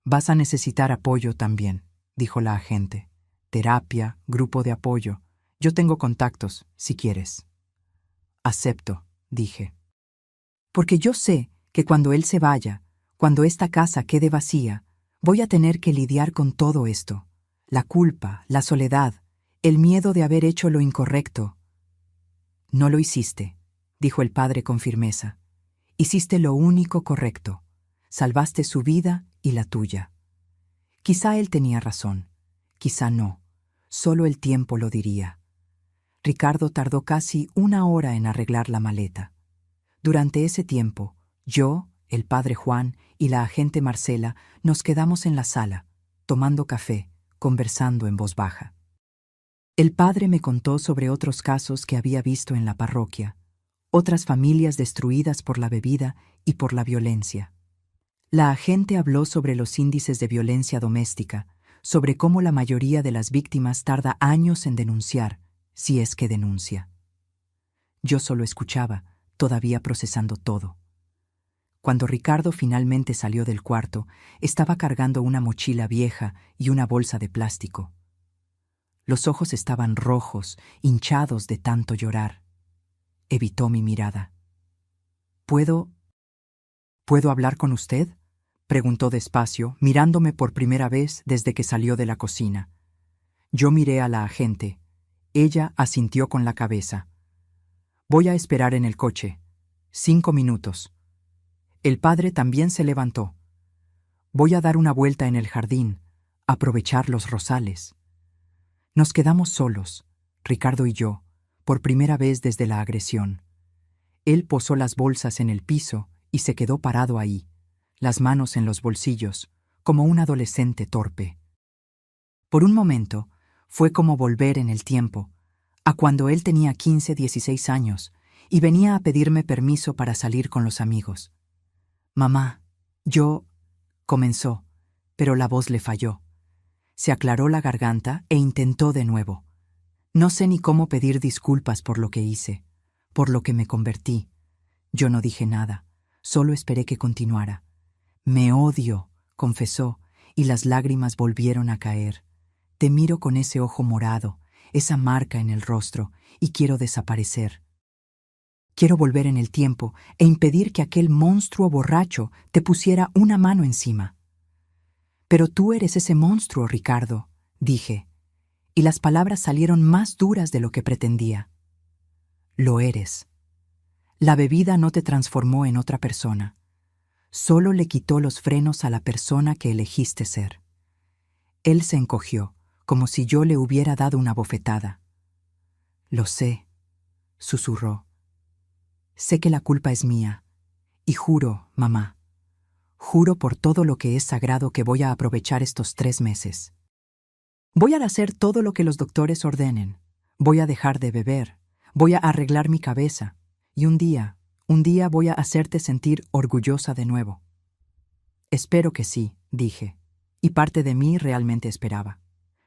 Vas a necesitar apoyo también, dijo la agente. Terapia, grupo de apoyo. Yo tengo contactos, si quieres. Acepto, dije. Porque yo sé que cuando él se vaya, cuando esta casa quede vacía, voy a tener que lidiar con todo esto. La culpa, la soledad, el miedo de haber hecho lo incorrecto. No lo hiciste, dijo el padre con firmeza. Hiciste lo único correcto. Salvaste su vida y la tuya. Quizá él tenía razón, quizá no. Solo el tiempo lo diría. Ricardo tardó casi 1 hora en arreglar la maleta. Durante ese tiempo, yo, el padre Juan y la agente Marcela nos quedamos en la sala, tomando café, conversando en voz baja. El padre me contó sobre otros casos que había visto en la parroquia, otras familias destruidas por la bebida y por la violencia. La agente habló sobre los índices de violencia doméstica, sobre cómo la mayoría de las víctimas tarda años en denunciar, si es que denuncia. Yo solo escuchaba, todavía procesando todo. Cuando Ricardo finalmente salió del cuarto, estaba cargando una mochila vieja y una bolsa de plástico. Los ojos estaban rojos, hinchados de tanto llorar. Evitó mi mirada. ¿Puedo hablar con usted?, preguntó despacio, mirándome por primera vez desde que salió de la cocina. Yo miré a la agente. Ella asintió con la cabeza. Voy a esperar en el coche. 5 minutos. El padre también se levantó. Voy a dar una vuelta en el jardín, aprovechar los rosales. Nos quedamos solos, Ricardo y yo, por primera vez desde la agresión. Él posó las bolsas en el piso y se quedó parado ahí, las manos en los bolsillos, como un adolescente torpe. Por un momento, fue como volver en el tiempo, a cuando él tenía 15, 16 años, y venía a pedirme permiso para salir con los amigos. Mamá, comenzó, pero la voz le falló. Se aclaró la garganta e intentó de nuevo. No sé ni cómo pedir disculpas por lo que hice, por lo que me convertí. Yo no dije nada, solo esperé que continuara. Me odio, confesó, y las lágrimas volvieron a caer. Te miro con ese ojo morado, esa marca en el rostro, y quiero desaparecer. Quiero volver en el tiempo e impedir que aquel monstruo borracho te pusiera una mano encima. Pero tú eres ese monstruo, Ricardo, dije, y las palabras salieron más duras de lo que pretendía. Lo eres. La bebida no te transformó en otra persona. Solo le quitó los frenos a la persona que elegiste ser. Él se encogió, como si yo le hubiera dado una bofetada. Lo sé, susurró. Sé que la culpa es mía, y juro, mamá, juro por todo lo que es sagrado que voy a aprovechar estos 3 meses. Voy a hacer todo lo que los doctores ordenen. Voy a dejar de beber. Voy a arreglar mi cabeza. Y un día voy a hacerte sentir orgullosa de nuevo. Espero que sí, dije. Y parte de mí realmente esperaba.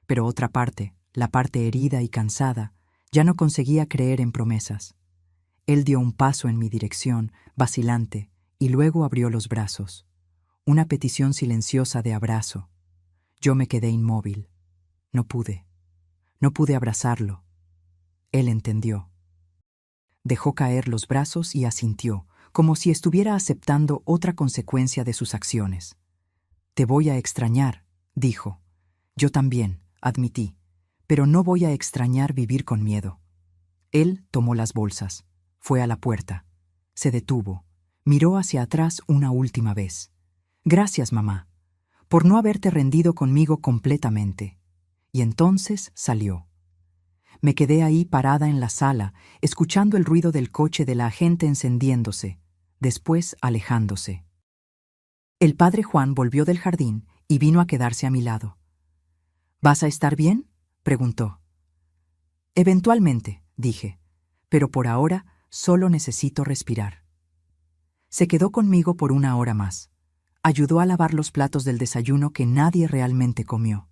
Pero otra parte, la parte herida y cansada, ya no conseguía creer en promesas. Él dio un paso en mi dirección, vacilante, y luego abrió los brazos. Una petición silenciosa de abrazo. Yo me quedé inmóvil. No pude abrazarlo. Él entendió. Dejó caer los brazos y asintió, como si estuviera aceptando otra consecuencia de sus acciones. Te voy a extrañar, dijo. Yo también, admití, pero no voy a extrañar vivir con miedo. Él tomó las bolsas, fue a la puerta. Se detuvo. Miró hacia atrás una última vez. Gracias, mamá, por no haberte rendido conmigo completamente. Y entonces salió. Me quedé ahí parada en la sala, escuchando el ruido del coche de la agente encendiéndose, después alejándose. El padre Juan volvió del jardín y vino a quedarse a mi lado. ¿Vas a estar bien?, preguntó. Eventualmente, dije, pero por ahora solo necesito respirar. Se quedó conmigo por 1 hora más. Ayudó a lavar los platos del desayuno que nadie realmente comió.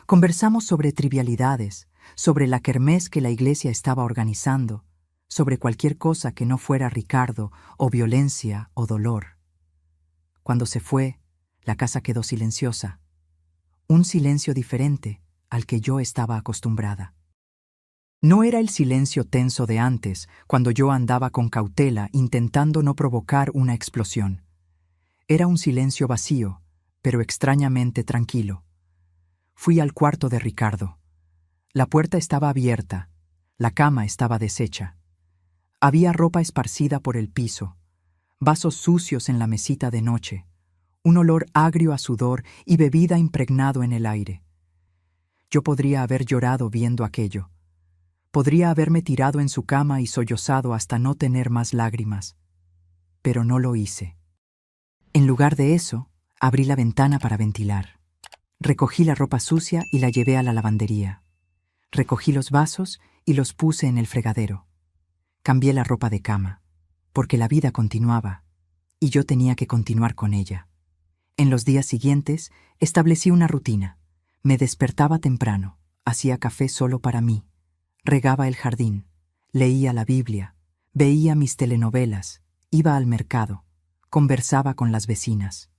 Conversamos sobre trivialidades, sobre la kermés que la iglesia estaba organizando, sobre cualquier cosa que no fuera Ricardo, o violencia, o dolor. Cuando se fue, la casa quedó silenciosa. Un silencio diferente al que yo estaba acostumbrada. No era el silencio tenso de antes, cuando yo andaba con cautela intentando no provocar una explosión. Era un silencio vacío, pero extrañamente tranquilo. Fui al cuarto de Ricardo. La puerta estaba abierta, la cama estaba deshecha. Había ropa esparcida por el piso, vasos sucios en la mesita de noche, un olor agrio a sudor y bebida impregnado en el aire. Yo podría haber llorado viendo aquello. Podría haberme tirado en su cama y sollozado hasta no tener más lágrimas. Pero no lo hice. En lugar de eso, abrí la ventana para ventilar. Recogí la ropa sucia y la llevé a la lavandería. Recogí los vasos y los puse en el fregadero. Cambié la ropa de cama, porque la vida continuaba, y yo tenía que continuar con ella. En los días siguientes, establecí una rutina. Me despertaba temprano, hacía café solo para mí, regaba el jardín, leía la Biblia, veía mis telenovelas, iba al mercado, conversaba con las vecinas.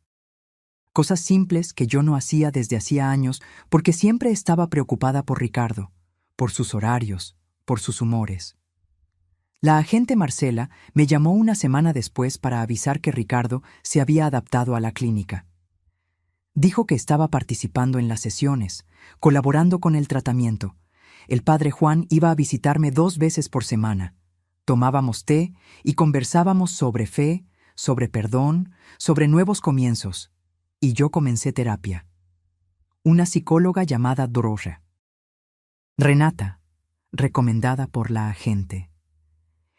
Cosas simples que yo no hacía desde hacía años porque siempre estaba preocupada por Ricardo, por sus horarios, por sus humores. La agente Marcela me llamó una semana después para avisar que Ricardo se había adaptado a la clínica. Dijo que estaba participando en las sesiones, colaborando con el tratamiento. El padre Juan iba a visitarme 2 veces por semana. Tomábamos té y conversábamos sobre fe, sobre perdón, sobre nuevos comienzos. Y yo comencé terapia. Una psicóloga llamada Doroja. Renata, recomendada por la agente.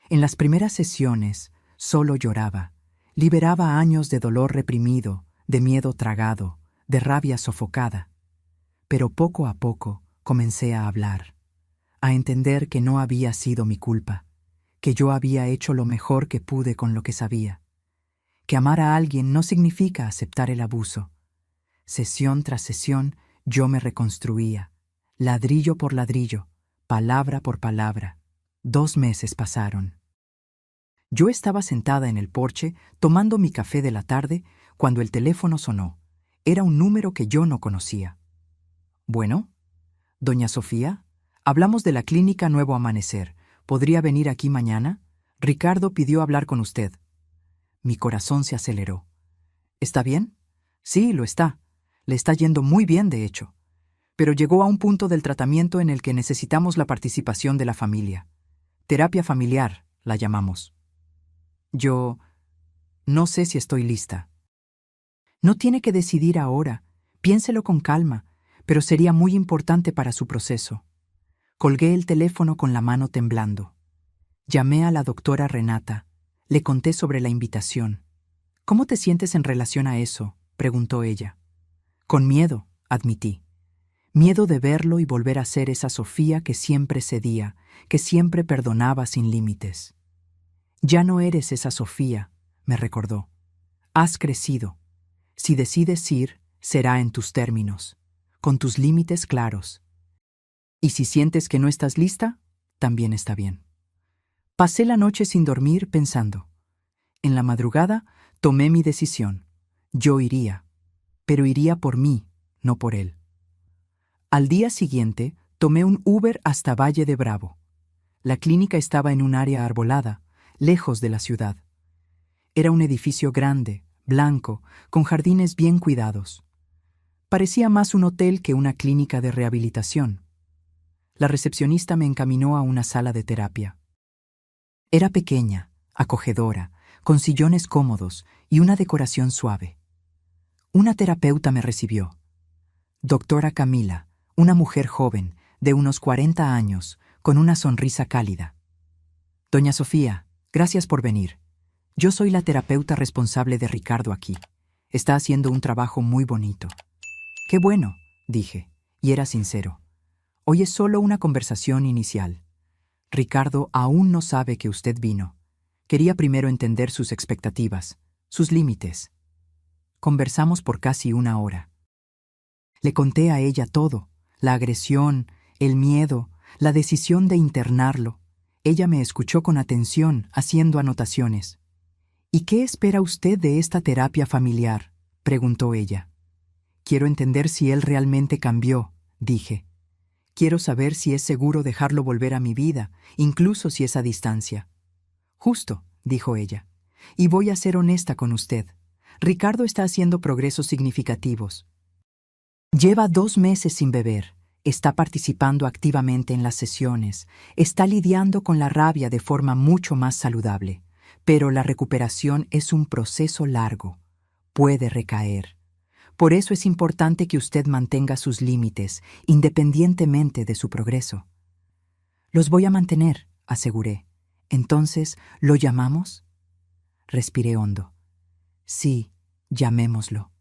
En las primeras sesiones solo lloraba, liberaba años de dolor reprimido, de miedo tragado, de rabia sofocada. Pero poco a poco comencé a hablar, a entender que no había sido mi culpa, que yo había hecho lo mejor que pude con lo que sabía, que amar a alguien no significa aceptar el abuso. Sesión tras sesión yo me reconstruía, ladrillo por ladrillo, palabra por palabra. 2 meses pasaron. Yo estaba sentada en el porche tomando mi café de la tarde cuando el teléfono sonó. Era un número que yo no conocía. Bueno, doña Sofía, hablamos de la clínica Nuevo Amanecer. ¿Podría venir aquí mañana? Ricardo pidió hablar con usted. Mi corazón se aceleró. ¿Está bien? Sí, lo está. Le está yendo muy bien, de hecho. Pero llegó a un punto del tratamiento en el que necesitamos la participación de la familia. Terapia familiar, la llamamos. Yo no sé si estoy lista. No tiene que decidir ahora. Piénselo con calma, pero sería muy importante para su proceso. Colgué el teléfono con la mano temblando. Llamé a la doctora Renata. Le conté sobre la invitación. ¿Cómo te sientes en relación a eso?, preguntó ella. Con miedo, admití. Miedo de verlo y volver a ser esa Sofía que siempre cedía, que siempre perdonaba sin límites. Ya no eres esa Sofía, me recordó. Has crecido. Si decides ir, será en tus términos, con tus límites claros. Y si sientes que no estás lista, también está bien. Pasé la noche sin dormir pensando. En la madrugada tomé mi decisión. Yo iría, pero iría por mí, no por él. Al día siguiente, tomé un Uber hasta Valle de Bravo. La clínica estaba en un área arbolada, lejos de la ciudad. Era un edificio grande, blanco, con jardines bien cuidados. Parecía más un hotel que una clínica de rehabilitación. La recepcionista me encaminó a una sala de terapia. Era pequeña, acogedora, con sillones cómodos y una decoración suave. Una terapeuta me recibió. Doctora Camila, una mujer joven, de unos 40 años, con una sonrisa cálida. Doña Sofía, gracias por venir. Yo soy la terapeuta responsable de Ricardo aquí. Está haciendo un trabajo muy bonito. Qué bueno, dije, y era sincero. Hoy es solo una conversación inicial. Ricardo aún no sabe que usted vino. Quería primero entender sus expectativas, sus límites. Conversamos por casi 1 hora. Le conté a ella todo, la agresión, el miedo, la decisión de internarlo. Ella me escuchó con atención, haciendo anotaciones. ¿Y qué espera usted de esta terapia familiar?, preguntó ella. Quiero entender si él realmente cambió, dije. Quiero saber si es seguro dejarlo volver a mi vida, incluso si es a distancia. Justo, dijo ella. Y voy a ser honesta con usted. Ricardo está haciendo progresos significativos. Lleva 2 meses sin beber, está participando activamente en las sesiones, está lidiando con la rabia de forma mucho más saludable, pero la recuperación es un proceso largo. Puede recaer. Por eso es importante que usted mantenga sus límites, independientemente de su progreso. Los voy a mantener, aseguré. Entonces, ¿lo llamamos? Respiré hondo. Sí, llamémoslo.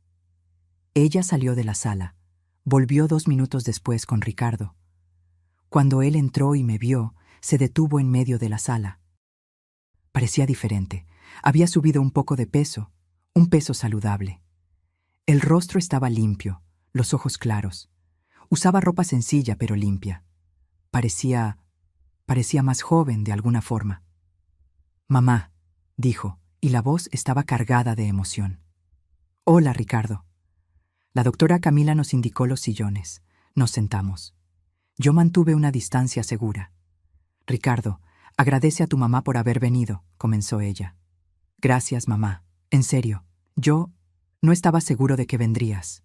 Ella salió de la sala. Volvió 2 minutos después con Ricardo. Cuando él entró y me vio, se detuvo en medio de la sala. Parecía diferente. Había subido un poco de peso, un peso saludable. El rostro estaba limpio, los ojos claros. Usaba ropa sencilla pero limpia. Parecía más joven de alguna forma. Mamá, dijo, y la voz estaba cargada de emoción. Hola, Ricardo. La doctora Camila nos indicó los sillones. Nos sentamos. Yo mantuve una distancia segura. Ricardo, agradece a tu mamá por haber venido, comenzó ella. Gracias, mamá. En serio, yo no estaba seguro de que vendrías.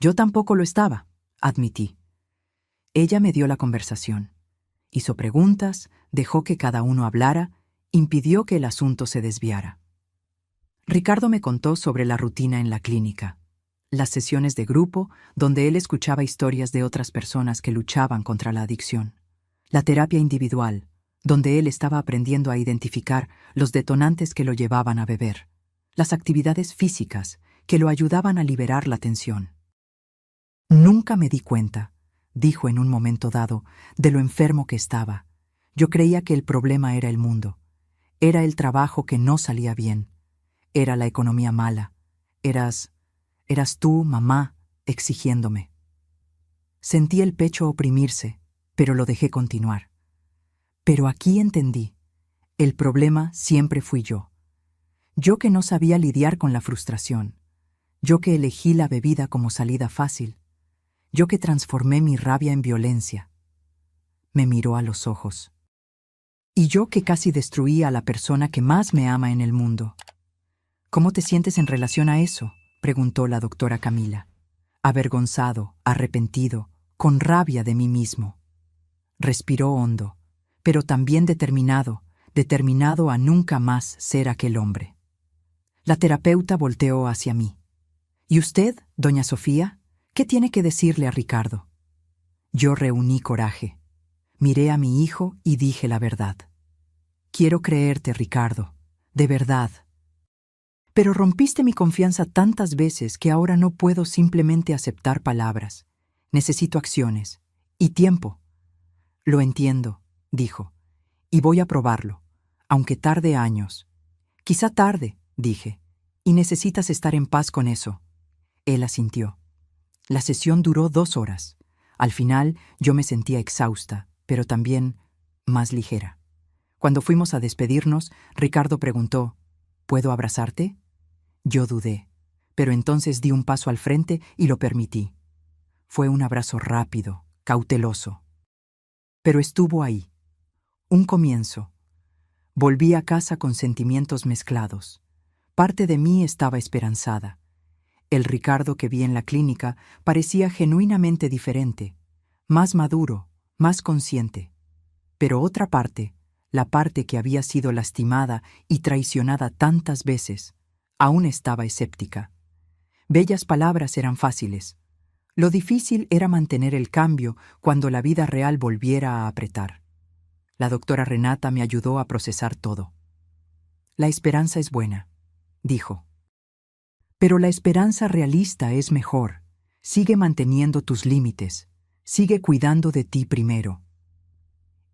Yo tampoco lo estaba, admití. Ella me dio la conversación. Hizo preguntas, dejó que cada uno hablara, impidió que el asunto se desviara. Ricardo me contó sobre la rutina en la clínica, las sesiones de grupo donde él escuchaba historias de otras personas que luchaban contra la adicción, la terapia individual, donde él estaba aprendiendo a identificar los detonantes que lo llevaban a beber, las actividades físicas que lo ayudaban a liberar la tensión. Nunca me di cuenta, dijo en un momento dado, de lo enfermo que estaba. Yo creía que el problema era el mundo, era el trabajo que no salía bien, era la economía mala, eras tú, mamá, exigiéndome. Sentí el pecho oprimirse, pero lo dejé continuar. Pero aquí entendí, el problema siempre fui yo. Yo que no sabía lidiar con la frustración, yo que elegí la bebida como salida fácil, yo que transformé mi rabia en violencia. Me miró a los ojos. Y yo que casi destruí a la persona que más me ama en el mundo. ¿Cómo te sientes en relación a eso?, preguntó la doctora Camila. Avergonzado, arrepentido, con rabia de mí mismo. Respiró hondo, pero también determinado a nunca más ser aquel hombre. La terapeuta volteó hacia mí. ¿Y usted, doña Sofía? ¿Qué tiene que decirle a Ricardo? Yo reuní coraje. Miré a mi hijo y dije la verdad. Quiero creerte, Ricardo, de verdad. Pero rompiste mi confianza tantas veces que ahora no puedo simplemente aceptar palabras. Necesito acciones y tiempo. Lo entiendo, dijo, y voy a probarlo, aunque tarde años. Quizá tarde, dije, y necesitas estar en paz con eso. Él asintió. La sesión duró 2 horas. Al final yo me sentía exhausta, pero también más ligera. Cuando fuimos a despedirnos, Ricardo preguntó, ¿puedo abrazarte? Yo dudé, pero entonces di un paso al frente y lo permití. Fue un abrazo rápido, cauteloso. Pero estuvo ahí. Un comienzo. Volví a casa con sentimientos mezclados. Parte de mí estaba esperanzada. El Ricardo que vi en la clínica parecía genuinamente diferente, más maduro, más consciente. Pero otra parte, la parte que había sido lastimada y traicionada tantas veces, aún estaba escéptica. Bellas palabras eran fáciles. Lo difícil era mantener el cambio cuando la vida real volviera a apretar. La doctora Renata me ayudó a procesar todo. La esperanza es buena, dijo. Pero la esperanza realista es mejor. Sigue manteniendo tus límites. Sigue cuidando de ti primero.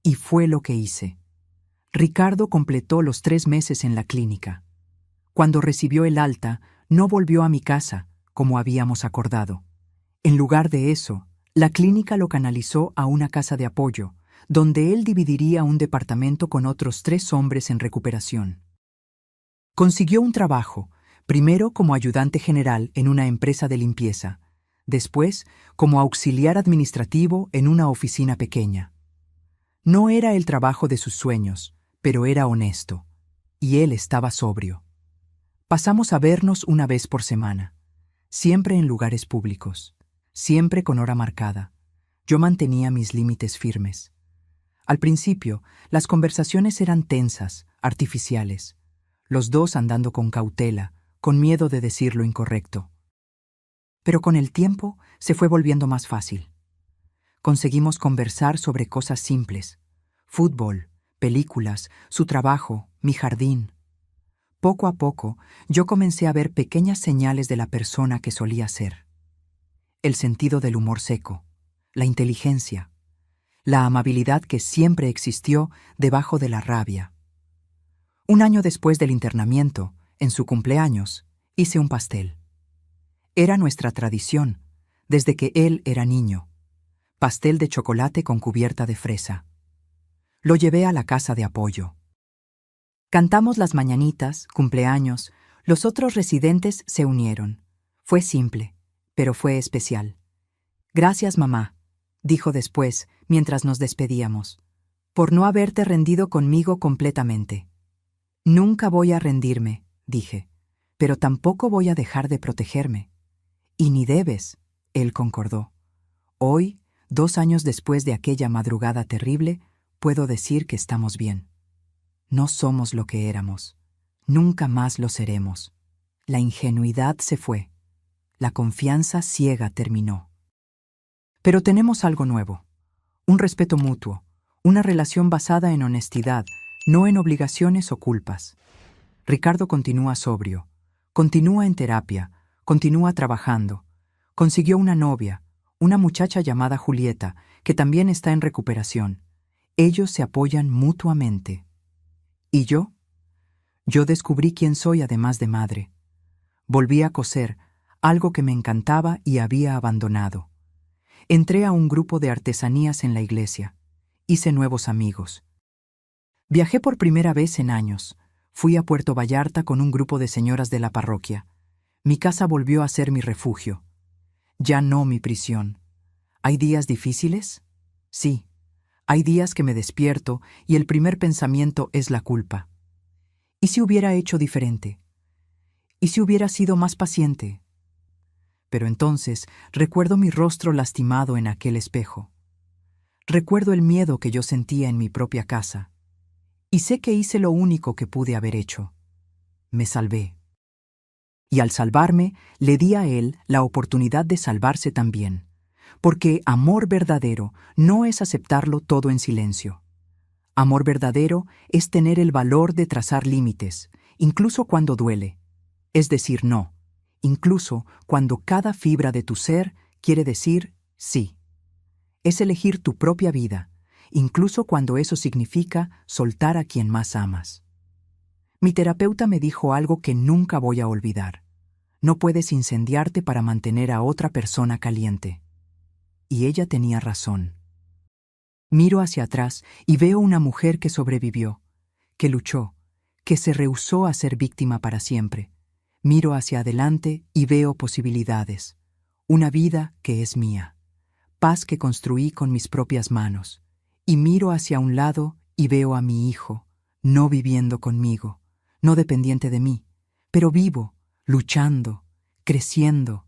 Y fue lo que hice. Ricardo completó los 3 meses en la clínica. Cuando recibió el alta, no volvió a mi casa, como habíamos acordado. En lugar de eso, la clínica lo canalizó a una casa de apoyo, donde él dividiría un departamento con otros 3 hombres en recuperación. Consiguió un trabajo, primero como ayudante general en una empresa de limpieza, después como auxiliar administrativo en una oficina pequeña. No era el trabajo de sus sueños, pero era honesto, y él estaba sobrio. Pasamos a vernos una vez por semana, siempre en lugares públicos, siempre con hora marcada. Yo mantenía mis límites firmes. Al principio, las conversaciones eran tensas, artificiales, los dos andando con cautela, con miedo de decir lo incorrecto. Pero con el tiempo se fue volviendo más fácil. Conseguimos conversar sobre cosas simples: fútbol, películas, su trabajo, mi jardín. Poco a poco, yo comencé a ver pequeñas señales de la persona que solía ser. El sentido del humor seco, la inteligencia, la amabilidad que siempre existió debajo de la rabia. Un año después del internamiento, en su cumpleaños, hice un pastel. Era nuestra tradición, desde que él era niño. Pastel de chocolate con cubierta de fresa. Lo llevé a la casa de apoyo. Cantamos las mañanitas, cumpleaños, los otros residentes se unieron. Fue simple, pero fue especial. Gracias, mamá, dijo después, mientras nos despedíamos, por no haberte rendido conmigo completamente. Nunca voy a rendirme, dije, pero tampoco voy a dejar de protegerme. Y ni debes, él concordó. Hoy, 2 años después de aquella madrugada terrible, puedo decir que estamos bien. No somos lo que éramos. Nunca más lo seremos. La ingenuidad se fue. La confianza ciega terminó. Pero tenemos algo nuevo. Un respeto mutuo. Una relación basada en honestidad, no en obligaciones o culpas. Ricardo continúa sobrio. Continúa en terapia. Continúa trabajando. Consiguió una novia, una muchacha llamada Julieta, que también está en recuperación. Ellos se apoyan mutuamente. ¿Y yo? Yo descubrí quién soy además de madre. Volví a coser, algo que me encantaba y había abandonado. Entré a un grupo de artesanías en la iglesia. Hice nuevos amigos. Viajé por primera vez en años. Fui a Puerto Vallarta con un grupo de señoras de la parroquia. Mi casa volvió a ser mi refugio. Ya no mi prisión. ¿Hay días difíciles? Sí. Hay días que me despierto y el primer pensamiento es la culpa. ¿Y si hubiera hecho diferente? ¿Y si hubiera sido más paciente? Pero entonces recuerdo mi rostro lastimado en aquel espejo. Recuerdo el miedo que yo sentía en mi propia casa. Y sé que hice lo único que pude haber hecho. Me salvé. Y al salvarme, le di a él la oportunidad de salvarse también. Porque amor verdadero no es aceptarlo todo en silencio. Amor verdadero es tener el valor de trazar límites, incluso cuando duele. Es decir, no, incluso cuando cada fibra de tu ser quiere decir sí. Es elegir tu propia vida, incluso cuando eso significa soltar a quien más amas. Mi terapeuta me dijo algo que nunca voy a olvidar. No puedes incendiarte para mantener a otra persona caliente. Y ella tenía razón. Miro hacia atrás y veo una mujer que sobrevivió, que luchó, que se rehusó a ser víctima para siempre. Miro hacia adelante y veo posibilidades. Una vida que es mía. Paz que construí con mis propias manos. Y miro hacia un lado y veo a mi hijo, no viviendo conmigo, no dependiente de mí, pero vivo, luchando, creciendo.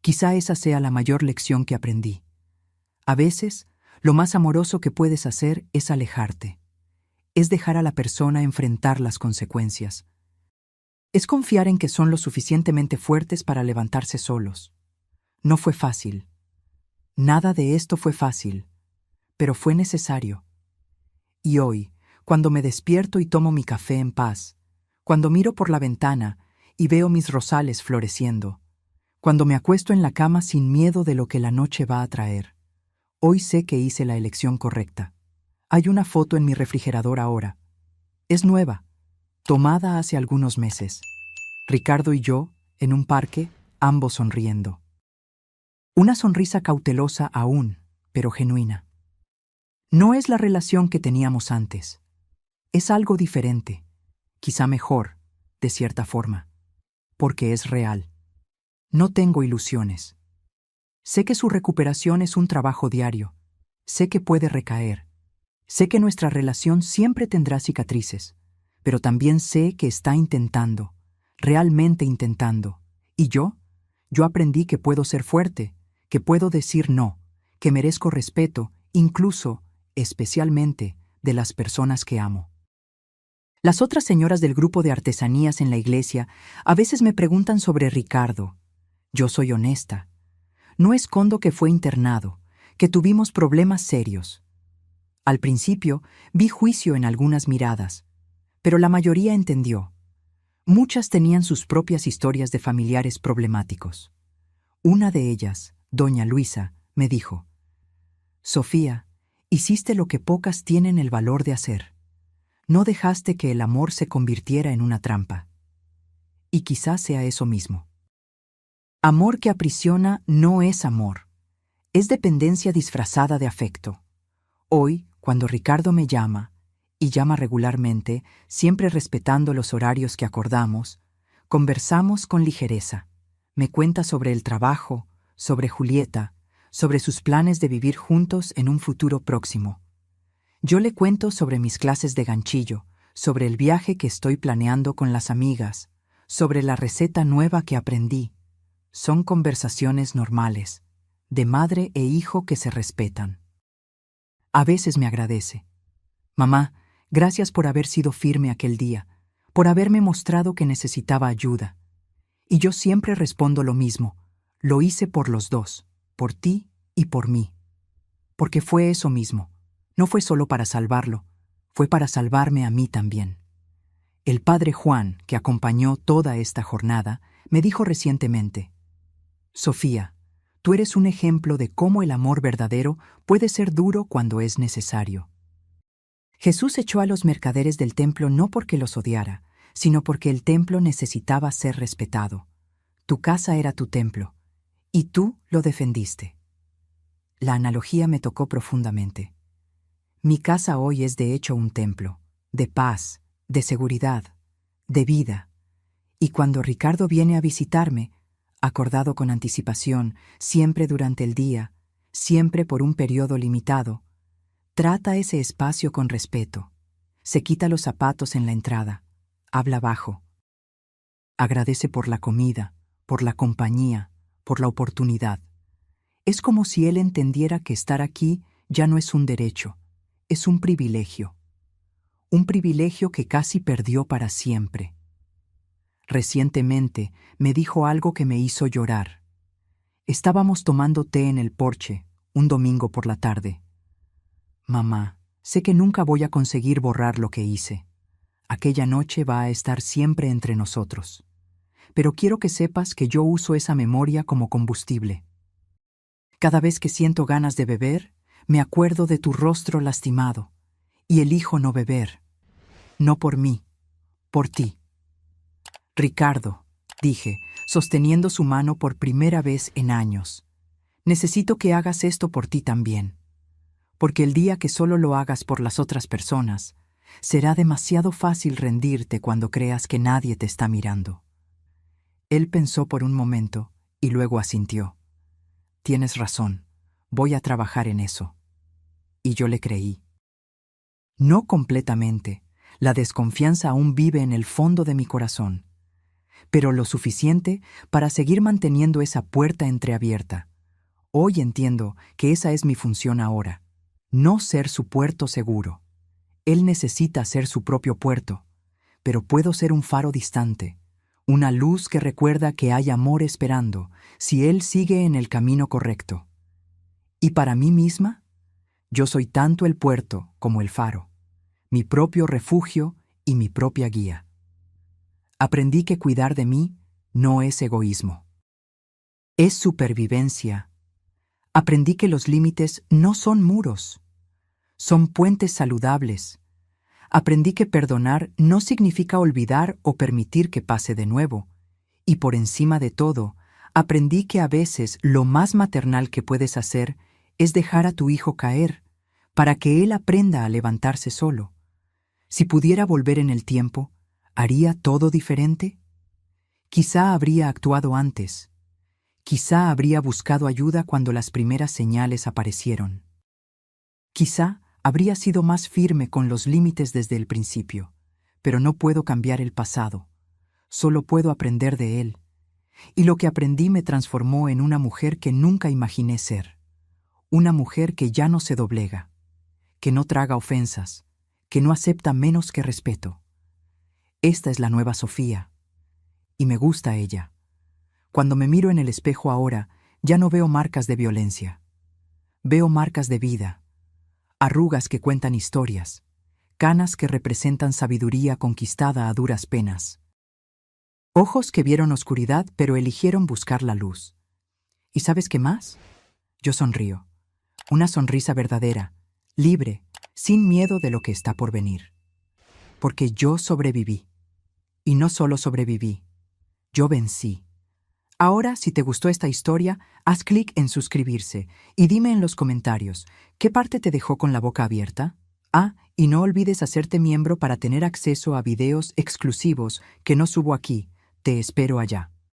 Quizá esa sea la mayor lección que aprendí. A veces, lo más amoroso que puedes hacer es alejarte. Es dejar a la persona enfrentar las consecuencias. Es confiar en que son lo suficientemente fuertes para levantarse solos. No fue fácil. Nada de esto fue fácil, pero fue necesario. Y hoy, cuando me despierto y tomo mi café en paz, cuando miro por la ventana y veo mis rosales floreciendo, cuando me acuesto en la cama sin miedo de lo que la noche va a traer, hoy sé que hice la elección correcta. Hay una foto en mi refrigerador ahora. Es nueva, tomada hace algunos meses. Ricardo y yo, en un parque, ambos sonriendo. Una sonrisa cautelosa aún, pero genuina. No es la relación que teníamos antes. Es algo diferente, quizá mejor, de cierta forma, porque es real. No tengo ilusiones. Sé que su recuperación es un trabajo diario. Sé que puede recaer. Sé que nuestra relación siempre tendrá cicatrices, pero también sé que está intentando, realmente intentando. Y yo aprendí que puedo ser fuerte, que puedo decir no, que merezco respeto, incluso, especialmente, de las personas que amo. Las otras señoras del grupo de artesanías en la iglesia a veces me preguntan sobre Ricardo. Yo soy honesta. No escondo que fue internado, que tuvimos problemas serios. Al principio vi juicio en algunas miradas, pero la mayoría entendió. Muchas tenían sus propias historias de familiares problemáticos. Una de ellas, doña Luisa, me dijo: Sofía, hiciste lo que pocas tienen el valor de hacer. No dejaste que el amor se convirtiera en una trampa. Y quizás sea eso mismo. Amor que aprisiona no es amor. Es dependencia disfrazada de afecto. Hoy, cuando Ricardo me llama, y llama regularmente, siempre respetando los horarios que acordamos, conversamos con ligereza. Me cuenta sobre el trabajo, sobre Julieta, sobre sus planes de vivir juntos en un futuro próximo. Yo le cuento sobre mis clases de ganchillo, sobre el viaje que estoy planeando con las amigas, sobre la receta nueva que aprendí. Son conversaciones normales, de madre e hijo que se respetan. A veces me agradece. Mamá, gracias por haber sido firme aquel día, por haberme mostrado que necesitaba ayuda. Y yo siempre respondo lo mismo. Lo hice por los dos, por ti y por mí. Porque fue eso mismo. No fue solo para salvarlo, fue para salvarme a mí también. El padre Juan, que acompañó toda esta jornada, me dijo recientemente: Sofía, tú eres un ejemplo de cómo el amor verdadero puede ser duro cuando es necesario. Jesús echó a los mercaderes del templo no porque los odiara, sino porque el templo necesitaba ser respetado. Tu casa era tu templo, y tú lo defendiste. La analogía me tocó profundamente. Mi casa hoy es de hecho un templo, de paz, de seguridad, de vida. Y cuando Ricardo viene a visitarme, acordado con anticipación, siempre durante el día, siempre por un periodo limitado, trata ese espacio con respeto. Se quita los zapatos en la entrada, habla bajo. Agradece por la comida, por la compañía, por la oportunidad. Es como si él entendiera que estar aquí ya no es un derecho, es un privilegio. Un privilegio que casi perdió para siempre. Recientemente me dijo algo que me hizo llorar. Estábamos tomando té en el porche, un domingo por la tarde. Mamá, sé que nunca voy a conseguir borrar lo que hice. Aquella noche va a estar siempre entre nosotros. Pero quiero que sepas que yo uso esa memoria como combustible. Cada vez que siento ganas de beber, me acuerdo de tu rostro lastimado, y elijo no beber. No por mí, por ti. Ricardo, dije, sosteniendo su mano por primera vez en años, necesito que hagas esto por ti también. Porque el día que solo lo hagas por las otras personas, será demasiado fácil rendirte cuando creas que nadie te está mirando. Él pensó por un momento y luego asintió. Tienes razón, voy a trabajar en eso. Y yo le creí. No completamente, la desconfianza aún vive en el fondo de mi corazón, pero lo suficiente para seguir manteniendo esa puerta entreabierta. Hoy entiendo que esa es mi función ahora, no ser su puerto seguro. Él necesita ser su propio puerto, pero puedo ser un faro distante, una luz que recuerda que hay amor esperando si Él sigue en el camino correcto. Y para mí misma, yo soy tanto el puerto como el faro, mi propio refugio y mi propia guía. Aprendí que cuidar de mí no es egoísmo, es supervivencia. Aprendí que los límites no son muros, son puentes saludables. Aprendí que perdonar no significa olvidar o permitir que pase de nuevo. Y por encima de todo, aprendí que a veces lo más maternal que puedes hacer es dejar a tu hijo caer, para que él aprenda a levantarse solo. Si pudiera volver en el tiempo, ¿haría todo diferente? Quizá habría actuado antes. Quizá habría buscado ayuda cuando las primeras señales aparecieron. Quizá habría sido más firme con los límites desde el principio, pero no puedo cambiar el pasado. Solo puedo aprender de él. Y lo que aprendí me transformó en una mujer que nunca imaginé ser. Una mujer que ya no se doblega, que no traga ofensas, que no acepta menos que respeto. Esta es la nueva Sofía. Y me gusta ella. Cuando me miro en el espejo ahora, ya no veo marcas de violencia. Veo marcas de vida. Arrugas que cuentan historias, canas que representan sabiduría conquistada a duras penas. Ojos que vieron oscuridad pero eligieron buscar la luz. ¿Y sabes qué más? Yo sonrío. Una sonrisa verdadera, libre, sin miedo de lo que está por venir. Porque yo sobreviví. Y no solo sobreviví, yo vencí. Ahora, si te gustó esta historia, haz clic en suscribirse y dime en los comentarios, ¿qué parte te dejó con la boca abierta? Ah, y no olvides hacerte miembro para tener acceso a videos exclusivos que no subo aquí. Te espero allá.